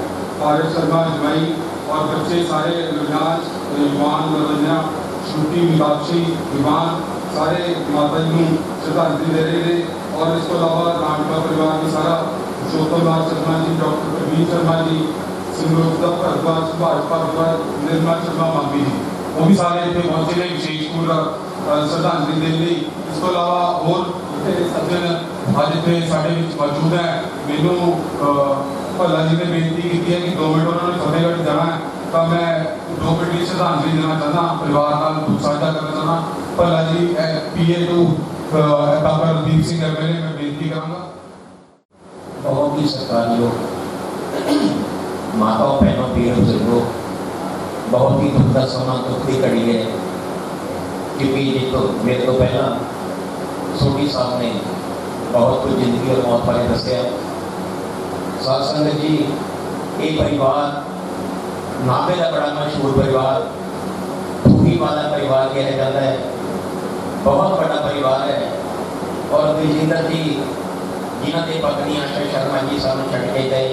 आर्य शर्मा जवाई और बच्चे सारे विनाश, युवान, रंजना, श्रुति, मीनाक्षी, विमान सारे माता जी को श्रद्धांजलि दे रहे हैं। और इसके अलावा नाटका परिवार में सारा पुरुषोत्तम लाल शर्मा जी, डॉक्टर प्रवीण शर्मा जी, सिमरोत्तम भारद्वाज, सुभाष भारद्वाज, निर्मला शर्मा मामी जी, वो भी सारे इतने पहुंचे ने विशेष पूरा श्रद्धांजलि देने ਲਈ। ਇਸ ਤੋਂ ਇਲਾਵਾ ਹੋਰ ਸੱਜਣ ਅੱਜ ਇੱਥੇ ਸਾਡੇ ਵਿੱਚ ਮੌਜੂਦ ਹੈ। ਮੈਨੂੰ ਭੱਲਾ ਜੀ ਨੇ ਬੇਨਤੀ ਕੀਤੀ ਹੈ ਕਿ 2 ਮਿੰਟ ਉਹਨਾਂ ਨੇ ਫਤਿਹਗੜ੍ਹ ਜਾਣਾ ਹੈ ਤਾਂ ਮੈਂ 2 ਮਿੰਟ ਦੀ ਸ਼ਰਧਾਂਜਲੀ ਦੇਣਾ ਚਾਹੁੰਦਾ, ਪਰਿਵਾਰ ਨਾਲ ਦੁੱਖ ਸਾਂਝਾ ਕਰਨਾ ਚਾਹੁੰਦਾ। Bhalla ji PA to doctor Randeep Singh MLA ਮੈਂ ਬੇਨਤੀ ਕਰਾਂਗਾ। बहुत ही सत्कारयोग माताओं बहनों पीर बुजुर्गों, बहुत ही दुख का समा, दुख की घड़ी है क्योंकि ये तो मेरे तो पहला सोनी साहब ने बहुत कुछ जिंदगी और मौत बारे दसिया। साध संगत जी, ये परिवार नाभे का बड़ा मशहूर परिवार, भूखी वाला परिवार कहा जाता है, बहुत बड़ा परिवार है। और विजेंद्र जी जिन्हों की पत्नी आशा शर्मा जी सानू छड़ के गए,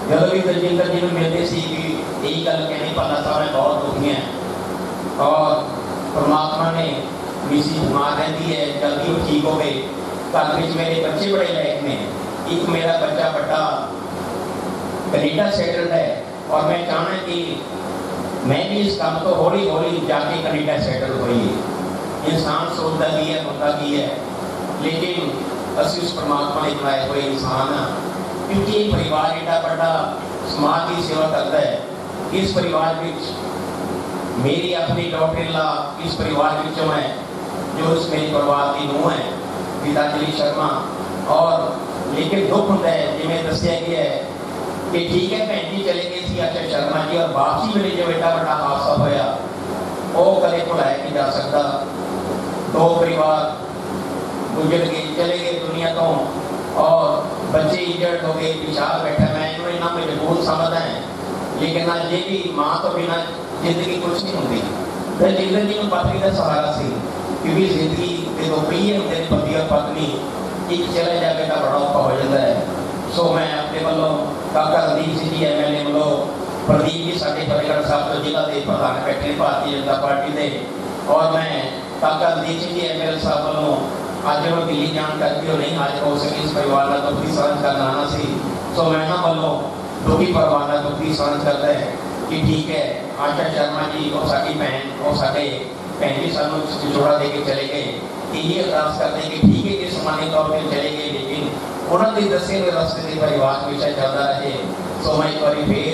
जब भी दलजिंदर जी मिलते यही गल कहनी भला साहब मैं बहुत दुखी है और परमात्मा ने मिसी बीमार रहती है, जल्दी ठीक हो गए। घर में मेरे बच्चे बड़े लायक ने, एक मेरा बच्चा बड़ा कनेडा सेटल्ड है और मैं चाहना कि मैं भी इस काम को हौली हौली जाके कनेडा सेटल होइए। इंसान सोचता की है, होता की है, लेकिन असी उस परमात्मा ने बनाए हुए इंसान हाँ, क्योंकि ये परिवार एडा बड़ा समाज की सेवा करता है। इस परिवार में मेरी अपनी डॉक्टर ला इस परिवार में है जो इस मेरे परिवार की नूह है गीतांजलि शर्मा। और लेकिन दुख होता है जिमें दसिया गया है कि ठीक है भैन जी चले गए सी आशा शर्मा जी और वापसी मेरे जो एडा बड़ा हादसा होया वो कदे भुलाया नहीं जा सकता। 2 परिवार गुजर गए, चले गए दुनिया तो और बच्चे इंजर्ड हो गए, विशाल बैठा। मैं इन्होंने इतना मजबूर समझता है, लेकिन ना ये भी माँ तो बिना जिंदगी कुछ नहीं होती। फिर जिंदगी में पत्नी का सहारा सी, क्योंकि जिंदगी के 2 पहिए होते हैं, पति और पत्नी। एक चले जाके तो बड़ा औखा हो जाता है। सो मैं अपने वालों काका रंदीप सिंह जी MLA वालों प्रदीप जी साडे फतेहगढ़ साहब तो जिला के प्रधान बैठे भारतीय जनता पार्टी के, और मैं काका रंदीप सिंह जी MLA साहब वालों आज वो दिल्ली जान करके वो नहीं आज हो सके, इस परिवार का दुख की साझ करना आना सी। सो मैं ना वालों दुखी परिवार का दुख की साझ करता है कि ठीक है आशा शर्मा जी और साडी भैन और साडे भैन जी सानू जोड़ा दे के चले गए, यही अरदास करते हैं कि ठीक है कि समान्य तौर पर चले गए, लेकिन उन्होंने दसे हुए रास्ते के परिवार हमेशा चलता रहे। सो मैं एक बार फिर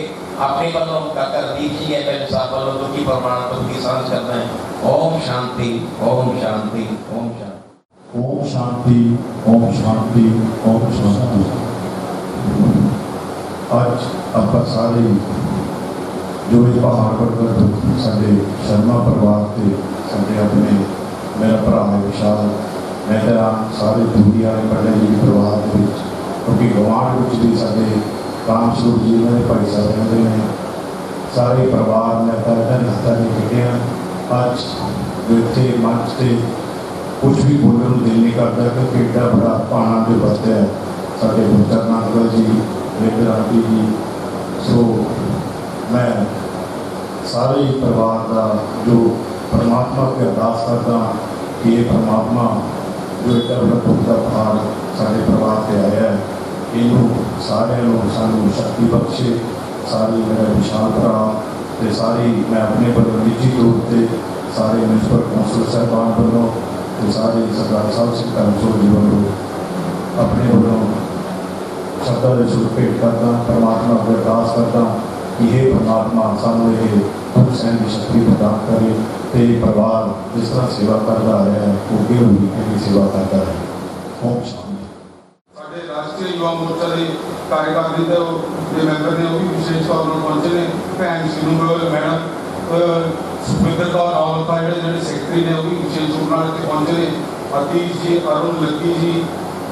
अपने वालों काका रंदीप जी MLA साहब वालों दुखी परिवार दुख की साझ करता है। ओम शांति, ओम शांति, ओम शांति। ओम शांति, ओम शांति, ओम शांति। आज ਆਪਾਂ ਸਾਰੇ जो ये पहाड़ पर साडे शर्मा परिवार के साडे अपने मेरा भरा है विशाल, मैं तो सारे दूरी वाले पढ़े जी परिवार के क्योंकि गवांढ में भी साडे काम स्वरूप जी ने भाई साहब रहते हैं, सारे परिवार ने पैदा नाता नहीं कटिया। अज इतने मंच से कुछ भी बोलने को दिल नहीं करता क्योंकि एडा बड़ा पाना जो बरत है साडे गुरचरण अंकल जी, लेकर आंटी जी। सो मैं सारे परिवार का जो परमात्मा की अरदास करता कि ये परमात्मा जो एडा बड़ा दुख का पहाड़ सारे परिवार से आया है, इनू सारे सानू शक्ति बख्शे। सारी मेरा विशाल भरा ते सारी मैं अपने बलों निजी तौर पर सारे म्यूनसिपल कौंसल साहबान वालों तो सारे सरदार साहब सिंह धर्मसोत जी वालों अपने वालों शब्दों के सुर भेंट करता, परमात्मा को अरदास करता कि हे परमात्मा सानू ये दुख सहन की शक्ति प्रदान करे ते परिवार जिस तरह सेवा करता रहा है अगे भी सेवा करता रहे। ओम शांति। साडे राष्ट्रीय युवा मोर्चा के कार्यकारी के मैंबर ने वो भी विशेष तौर पर पहुंचे ने, भैन सीनू गोयल मैडम सुखविंदर कौर रावल का जो सैकटरी ने वो भी विशेष रूप से पहुंचे ने, अतीश जी, अरुण लक्की जी,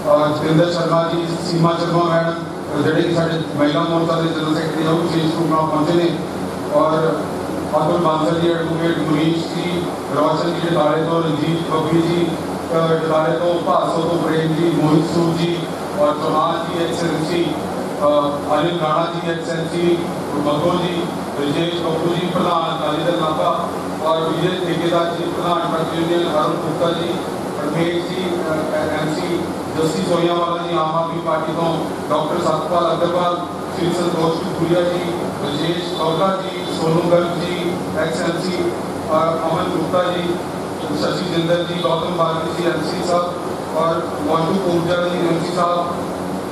जितेंद्र शर्मा जी, सीमा शर्मा मैडम जोड़े कि साढ़े महिला मोर्चा के जनरल सैकटरी है वो विशेष रूप में पहुंचे ने, और अतुल बांसल जी, एडवोकेट मुनीश जी, रोशन जी डकाले तो, रंजीत बबी जी डकाले तो, भासो तो प्रेम जी, मोहित सूद जी और चौहान जी एक्सएलसी, अनिल राणा जी एक्सएलसी, बग्गो जी, ब्रजेश बब्बू जी प्रधान अकाली दल नाभा, और विजय ठेकेदार जी प्रधान truck union, Arun Gupta ji, Ramesh ji MC Jassi सोयावाला जी आम आदमी पार्टी तो, डॉक्टर सतपाल अग्रवाल, श्री संतोष भूरिया जी, ब्रजेश कौला जी, सोनू गर्ग जी XLC, अमन गुप्ता जी, शशि जिंदल जी, गौतम भारती जी MC साहब, और मौजू ऊर्जा जी MC साहब,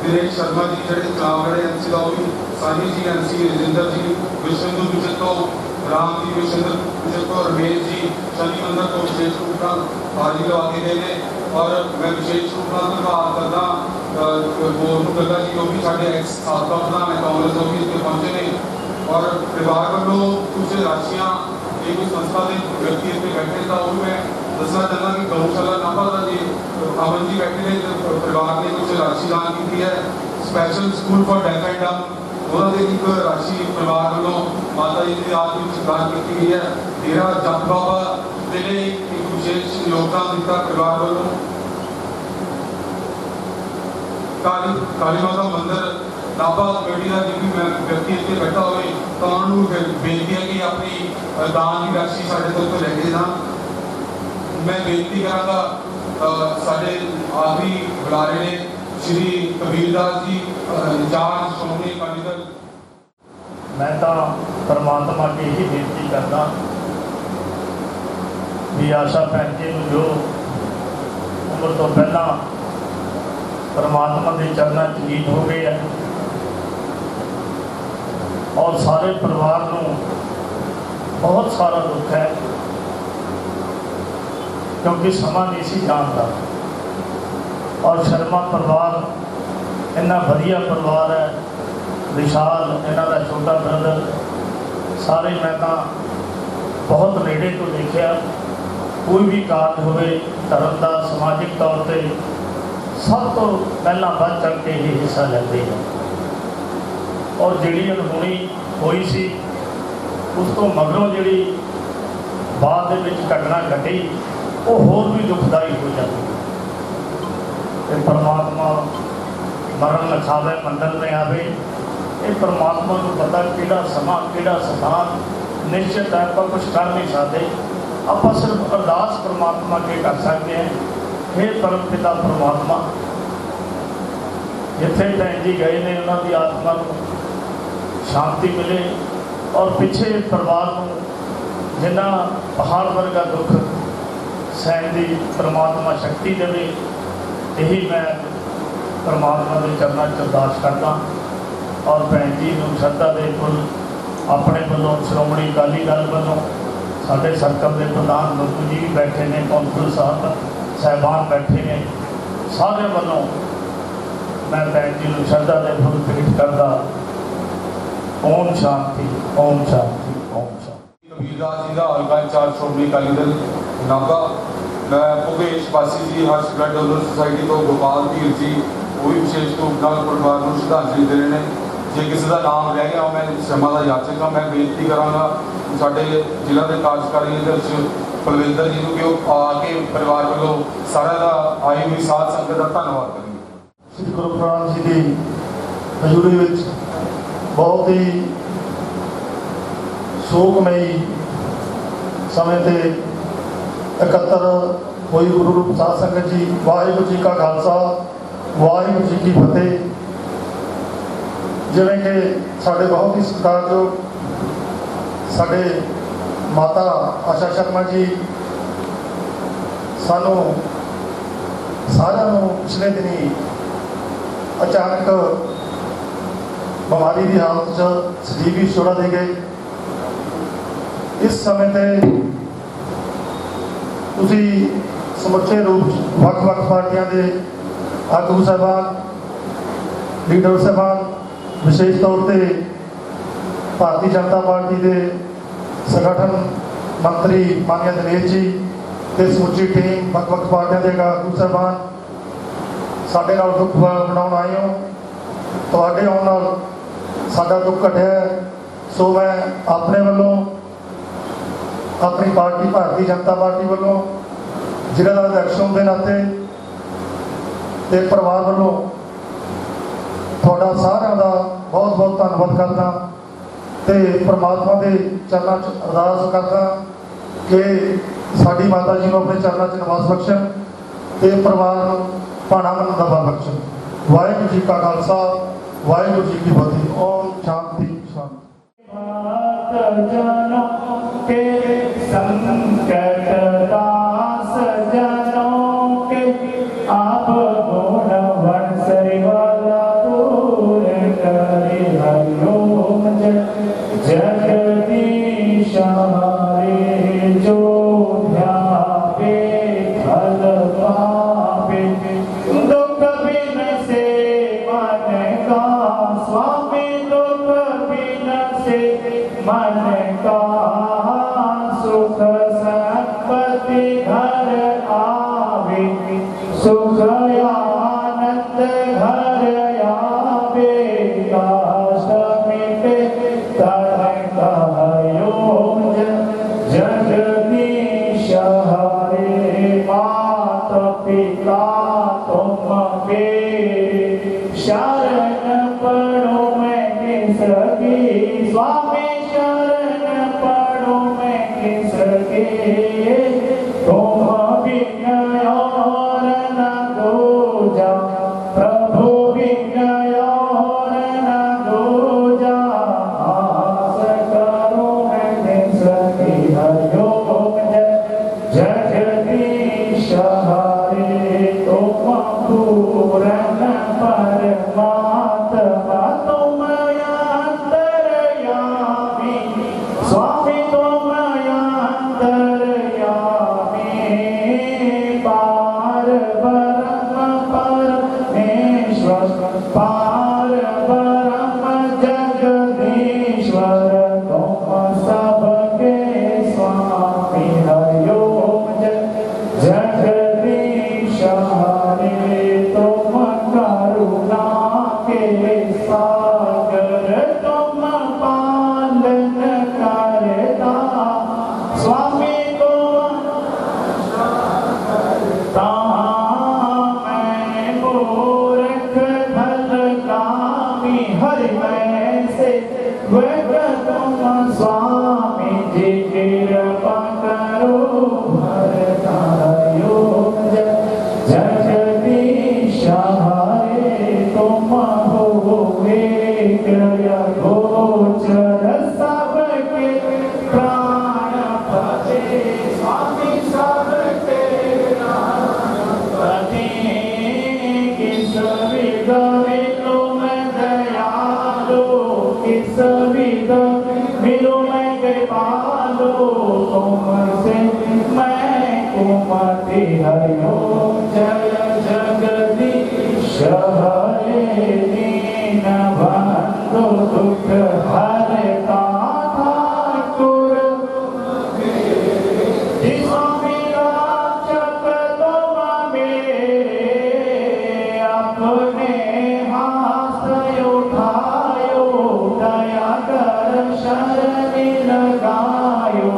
दिनेश शर्मा जी जड़े चुनावगढ़ MC का भी, सानी जी MC राजेंद्र जी, विश्वेंद्र विजय तो, राम जी विश्वेंद्र विजय तो, रमेश जी शनि मंदिर को विशेष रूप से हाजिर लगा के गए, और मैं विशेष रूप से धन्यवाद करता गोनू गग्गा जी जो भी साढ़े एक्स साबका प्रधान है कांग्रेस ऑफिस में पहुंचे ने, और परिवार वालों कुछ राशियाँ एक संस्था के व्यक्ति इतने बैठे था वो मैं दसना चाहता कि गौशाला नाभा का जी अमन जी बैठे ने, परिवार ने कुछ राशि दान की है special school for deaf and डम, उन्होंने एक राशि परिवार वालों माता जी की याद में दान की गई है। डेरा जप बाबा के लिए एक विशेष योगदान दिता परिवार वालों। काली माता मंदिर नाभा कमेटी का जो भी व्यक्ति इतने बैठा हो तो उन्होंने बेनती है कि अपनी दान की राशि साढ़े तो लेके जान। मैं बेनती करांगा साढ़े आखिरी बुलारे ने श्री कबीरदास जी इंचार्ज श्रोमणी अकाली दल। मैं तो परमात्मा की ही बेनती करता भी आशा भैन जी जो उम्र तो पहला परमात्मा के चरणों च लीन हो गए है, और सारे परिवार को बहुत सारा दुख है क्योंकि समा नहीं सी जानता, और शर्मा परिवार इन्ना वधिया परिवार है, विशाल इन्हों का छोटा ब्रदर, सारे मैं तो बहुत नेड़े तो देखा, कोई भी कार्य होवे धर्म का समाजिक तौर पर सब तो पहला बढ़ चढ़ के ही हिस्सा लेते हैं, और जी अनहोनी हुई सी उस तो मगरों जी बाद घटना घटी वो होर भी दुखदाई हो जाती। कि परमात्मा मरण लखावे मंडल में आवे। ये परमात्मा को पता किहड़ा समा किहड़ा स्थान निश्चित है, पर कुछ कर नहीं सकते। आप सिर्फ अरदास परमात्मा के कर सकते हैं, हे परम पिता परमात्मा, जिथे भैन जी गए ने उन्होंने आत्मा को शांति मिले और पिछे परिवार को जिन्ना पहाड़ वर्गा दुख सहन की परमात्मा शक्ति देवे। यही मैं परमात्मा के चरणों च अरदास करता और भैन जी को श्रद्धा दे फुल अपने वालों श्रोमणी अकाली दल वालों साढ़े सर्कल के प्रधान मुखी जी भी बैठे ने, कौंसल साहबान बैठे ने, सारे वालों मैं भैन जी को श्रद्धा दे फुल भेंट करता। ओम शांति, ओम शांति, ओम शांति। कबीरदास जी का हल्का इंचार्ज श्रोमणी अकाली दल नागा, मैं भुगेश वासी जी हर्ष ब्लड डोनर सोसाइटी तो गोपाल धीर जी वो भी विशेष रूप ਨਾਲ परिवार को श्रद्धांजलि दे रहे हैं। जे किसी का नाम रह गया मैं क्षमा का याचक हाँ। मैं बेनती कराँगा साढ़े जिला के कार्यकारी अध्यक्ष बलविंदर जी को कि वो आके परिवार वालों सारा का आई हुई साध संगत का धन्यवाद करेंगे। श्री गुरु प्रधान जी की हजूरी में बहुत ही शोकमयी समय से इकट्ठा हुई गुरु रूप साध संगत जी। वाहिगुरू जी का खालसा, वाहिगुरू जी की फतेह। जिवें कि साढ़े बहुत ही सत्कारयोग साढ़े माता आशा शर्मा जी सानू सारिਆਂ ਨੂੰ पिछले दिनी अचानक बीमारी की हालत सजीवी छोड़ा दे गए। इस समय ते तुसी समुचे रूप वख-वख पार्टियां दे आगू साहबान, लीडर साहबान, विशेष तौर पर भारतीय जनता पार्टी के संगठन मंत्री माननीय दिनेश जी ते समुची टीम वख-वख पार्टियां के आगू साहबान साडे नाल दुख मनाउण आए हो। तुहाडे आउण नाल साडा दुख घटिया है। सो मैं अपने वालों अपनी पार्टी भारतीय जनता पार्टी वालों जिला का अध्यक्ष होने के नाते ते परिवार वालों थोड़ा सारा का बहुत बहुत धन्यवाद करता ते परमात्मा के चरणों च अरदास करता कि साडी माता जी को अपने चरणों च निवास बख्शण ते परिवार भाणा मन का बल बख्शण। वाहिगुरू जी का खालसा, वाहिगुरू जी की फतेह। ओम शांति शांति। के संकट दास जनों के आप गुण वंशरी वाला दूर करे हरिओम जगदीश हमारे जो ध्यावे फल पावे। दुख बिन से मन का स्वामी, दुख बिन से मन का सुख संपत्ति घर आवे, सुख आनंद घर आवे। काष्ट मिटे तरह कहयो जगदीश हरे। मात पिता तुम मेरे, शरण पढ़ो मैं किसकी स्वामी, शरण पढ़ो मैं किसके। तुम बिन और न दूजा, प्रभु बिन और न दूजा। आस करो मैं किसकी हरिओम जगदीश हरे। तुम पूर्ण परमात्मा, तुम अंतर्यामी स्वामी, तुम अंतर्यामी। पार ब्रह्म परमेश्वर, पार ब्रह्म जगदीश्वर। तुम सबके स्वामी हरिओम जगदीश तुम स्वामी जी कृपा करो भरतायो जगदीश हरे तुम होगे गया गोचर सबके प्राणपति स्वामी सबके प्राणपति किस विध मिलो मैं दयालु किस विध मिलो मैं कृपालु तुमसे मैं कुमति हरिओ जय जगदीश हरे दीन बंधु दुख हरता ठाकुर स्वामी राजक तुम मेरे अपने हाथ उठायो दया कर शरण लगायो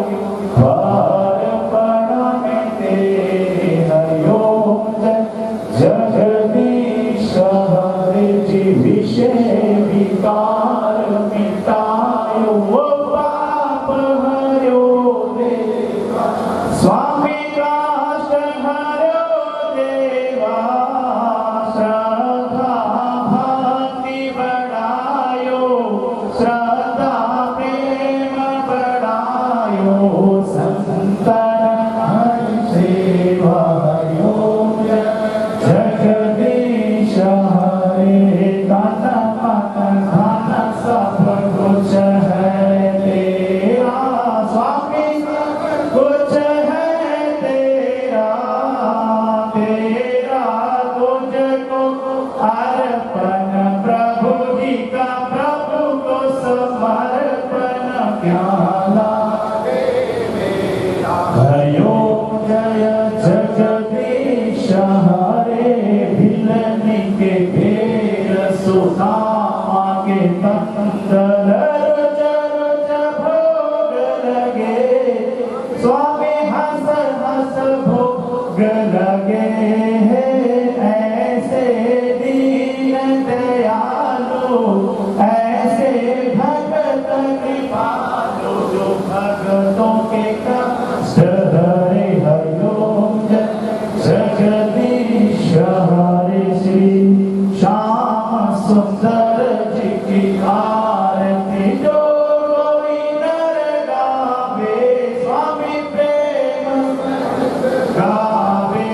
द्वार प्रणाम तेरे हरिओ जगदीश हरे जी विषय विकार मिटायो वो पाप हरिओ देवा स्वामी काष्ट हरिओ देवा श्रद्धा भक्ति बढ़ायो श्रद्धा प्रेम बढ़ायो संतन हरि सेवा हरिओ जगदीश हरे तन मन धन सब कुछ है तेरा स्वामी कुछ है तेरा तेरा तुझको अर्पण प्रभु जी का प्रभु को समर्पण क्या लागे मेरा हरिओ जय जगदीश हरे भिलनी के भेर सुदामा के तंदर रोज रोज भोग लगे स्वामी हंस हंस भोग लगे ऐसे दीन दयालु ऐसे भगत कृपालु जो भगतों के कष्ट हरे हरिओम जगदीश हरे श्री श्याम सुंदर जी की आरती जो गोविंद गावे स्वामी प्रेम गावे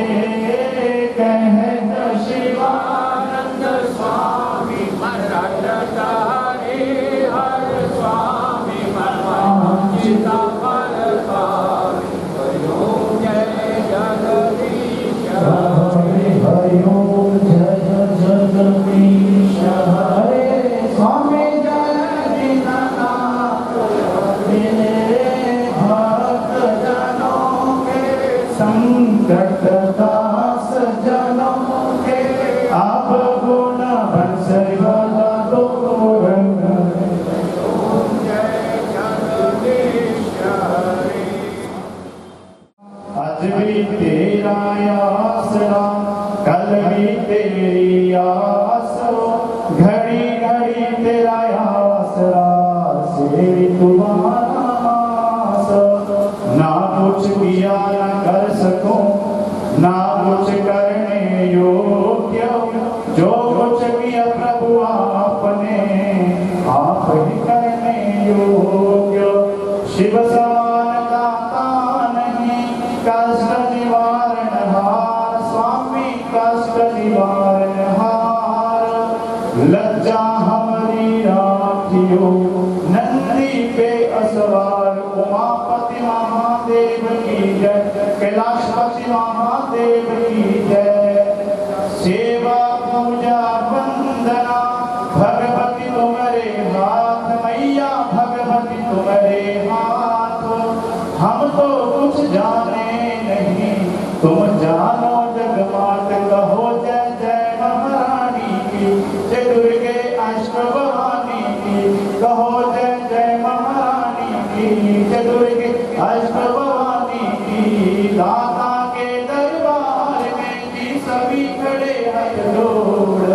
कहत शिवानंद स्वामी मरदारे हर स्वामी मनवांचिता फल पावे हरिओम जय जगदीश हरे हरिओम जय जगदीश हरे स्वामी जय दीननाथ मेरे भक्त जनों के संकट दास जनों के आप गुण बंस गला दो रंग जय जगदीश हरे आज भी तेरा आसरा कल भी तेरी आस घड़ी घड़ी तेरा आसरा से तुम्हारा आस ना कुछ किया ना कर सको ना कुछ करने योग्य जो कुछ किया प्रभु आपने आप ही करने योग्य शिव समान दाता नहीं कष्ट निवारण हार स्वामी कष्ट निवारण हार लज्जा हमारी राखियो नंदी पे असवार उमापति महादेव की जय कैलाशपति महादेव की जय सेवा पूजा वंदना भगवती तुम्हारे हाथ मैया भगवती तुम्हारे हाथ हम तो कुछ जाने नहीं तुम जानो जगमात कहो जय जय महारानी की जय दुर्गे अष्टभवानी की कहो जय जय महारानी की जय दुर्गे अष्टभवानी की दाता के दरबार में जी सभी खड़े हाथ जोड़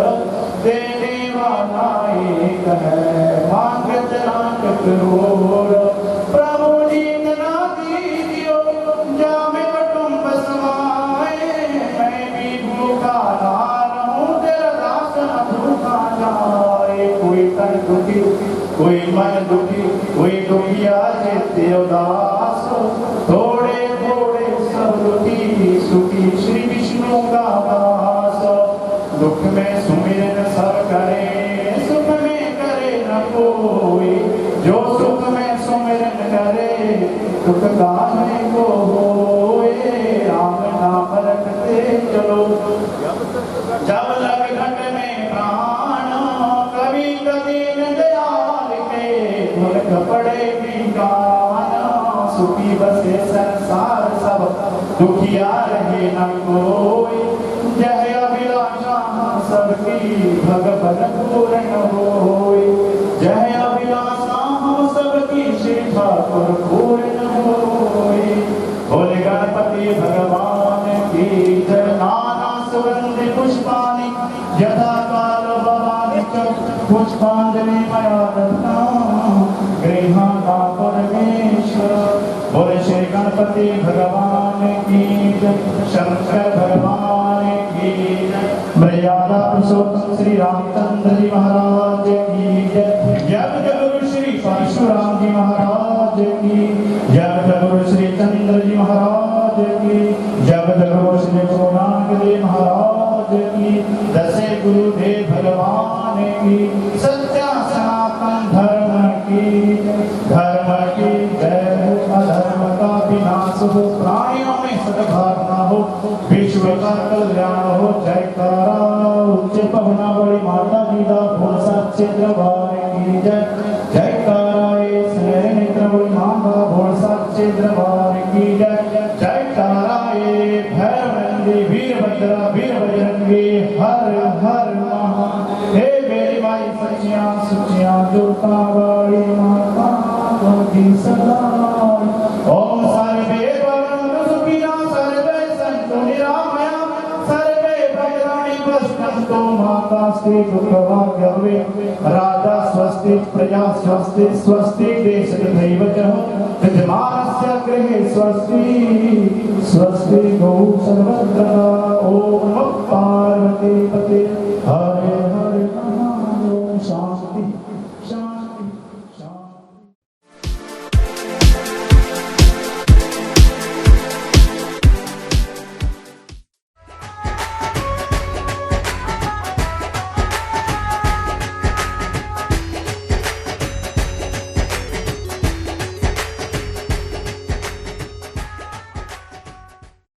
देने वाला एक है मांग चला होर प्रभु जी तना दीजियो जामे कुटुंब समाए मैं भी भूखा ना रहूं तेरा दास न भूखा जाए कोई तन दुखी कोई मन दुखी कोई दुखिया चित्त उदास थोड़े थोड़े सब दुखी सुखी श्री विष्णु का वास दुख में सुमिरन सब करे सुख में करे न कोई जो सुख में सुमिरन करे दुख काहे को होए राम नाम रखते चलो जब लग घट में प्राण कभी कदीन दयाल के मुल्क पड़े कान सुखी बसे संसार सब दुखिया रहे न कोई जय अभिलाषा सबकी भगवत पूर्ण होय जय अभिलाषा सबकी श्री ठाकुर पूर्ण होय बोले गणपति भगवान की जय नाना सुगंधि पुष्पाणि यथा काल भवानि च पुष्पांजलि मया दत्तां गृहाणा परमेश्वर बोले श्री गणपति भगवान की जय शंकर भगवान की जय मर्यादा पुरुषोत्तम श्री रामचंद्र जी महाराज की जय जय गुरु श्री परशुराम जी महाराज की जय गुरु श्री चंद्र जी महाराज की जय गुरु श्री गुरु नानक देव महाराज की दसे गुरुदेव भगवान की सत्या सनातन धर्म की जय अधर्म का विनाश हो प्राणियों में सद्भावना हो विश्व का कल्याण हो जयकारा उच्च पहुना बड़ी माता जी का भोल सच्चे दरबार की जय जयकारा स्नेह नेत्र बड़ी मां का भोल सच्चे दरबार की जय जयकारा भैरवनंदी वीरभद्रा वीर बजरंगी हर हर महा हे मेरी माई सच्चियां सुचियां दुर्गा बड़ी माता की सदा ओम सर्वे भवन्तु सुखिनः सर्वे सन्तु निरामया सर्वे भद्राणि पश्यन्तु मा कश्चित् दुःखभाग्यवे राजा स्वस्ति प्रजा स्वस्ति स्वस्ति देशदैव च यजमानस्य गृहे स्वस्ति स्वस्ति गौ सर्वत्र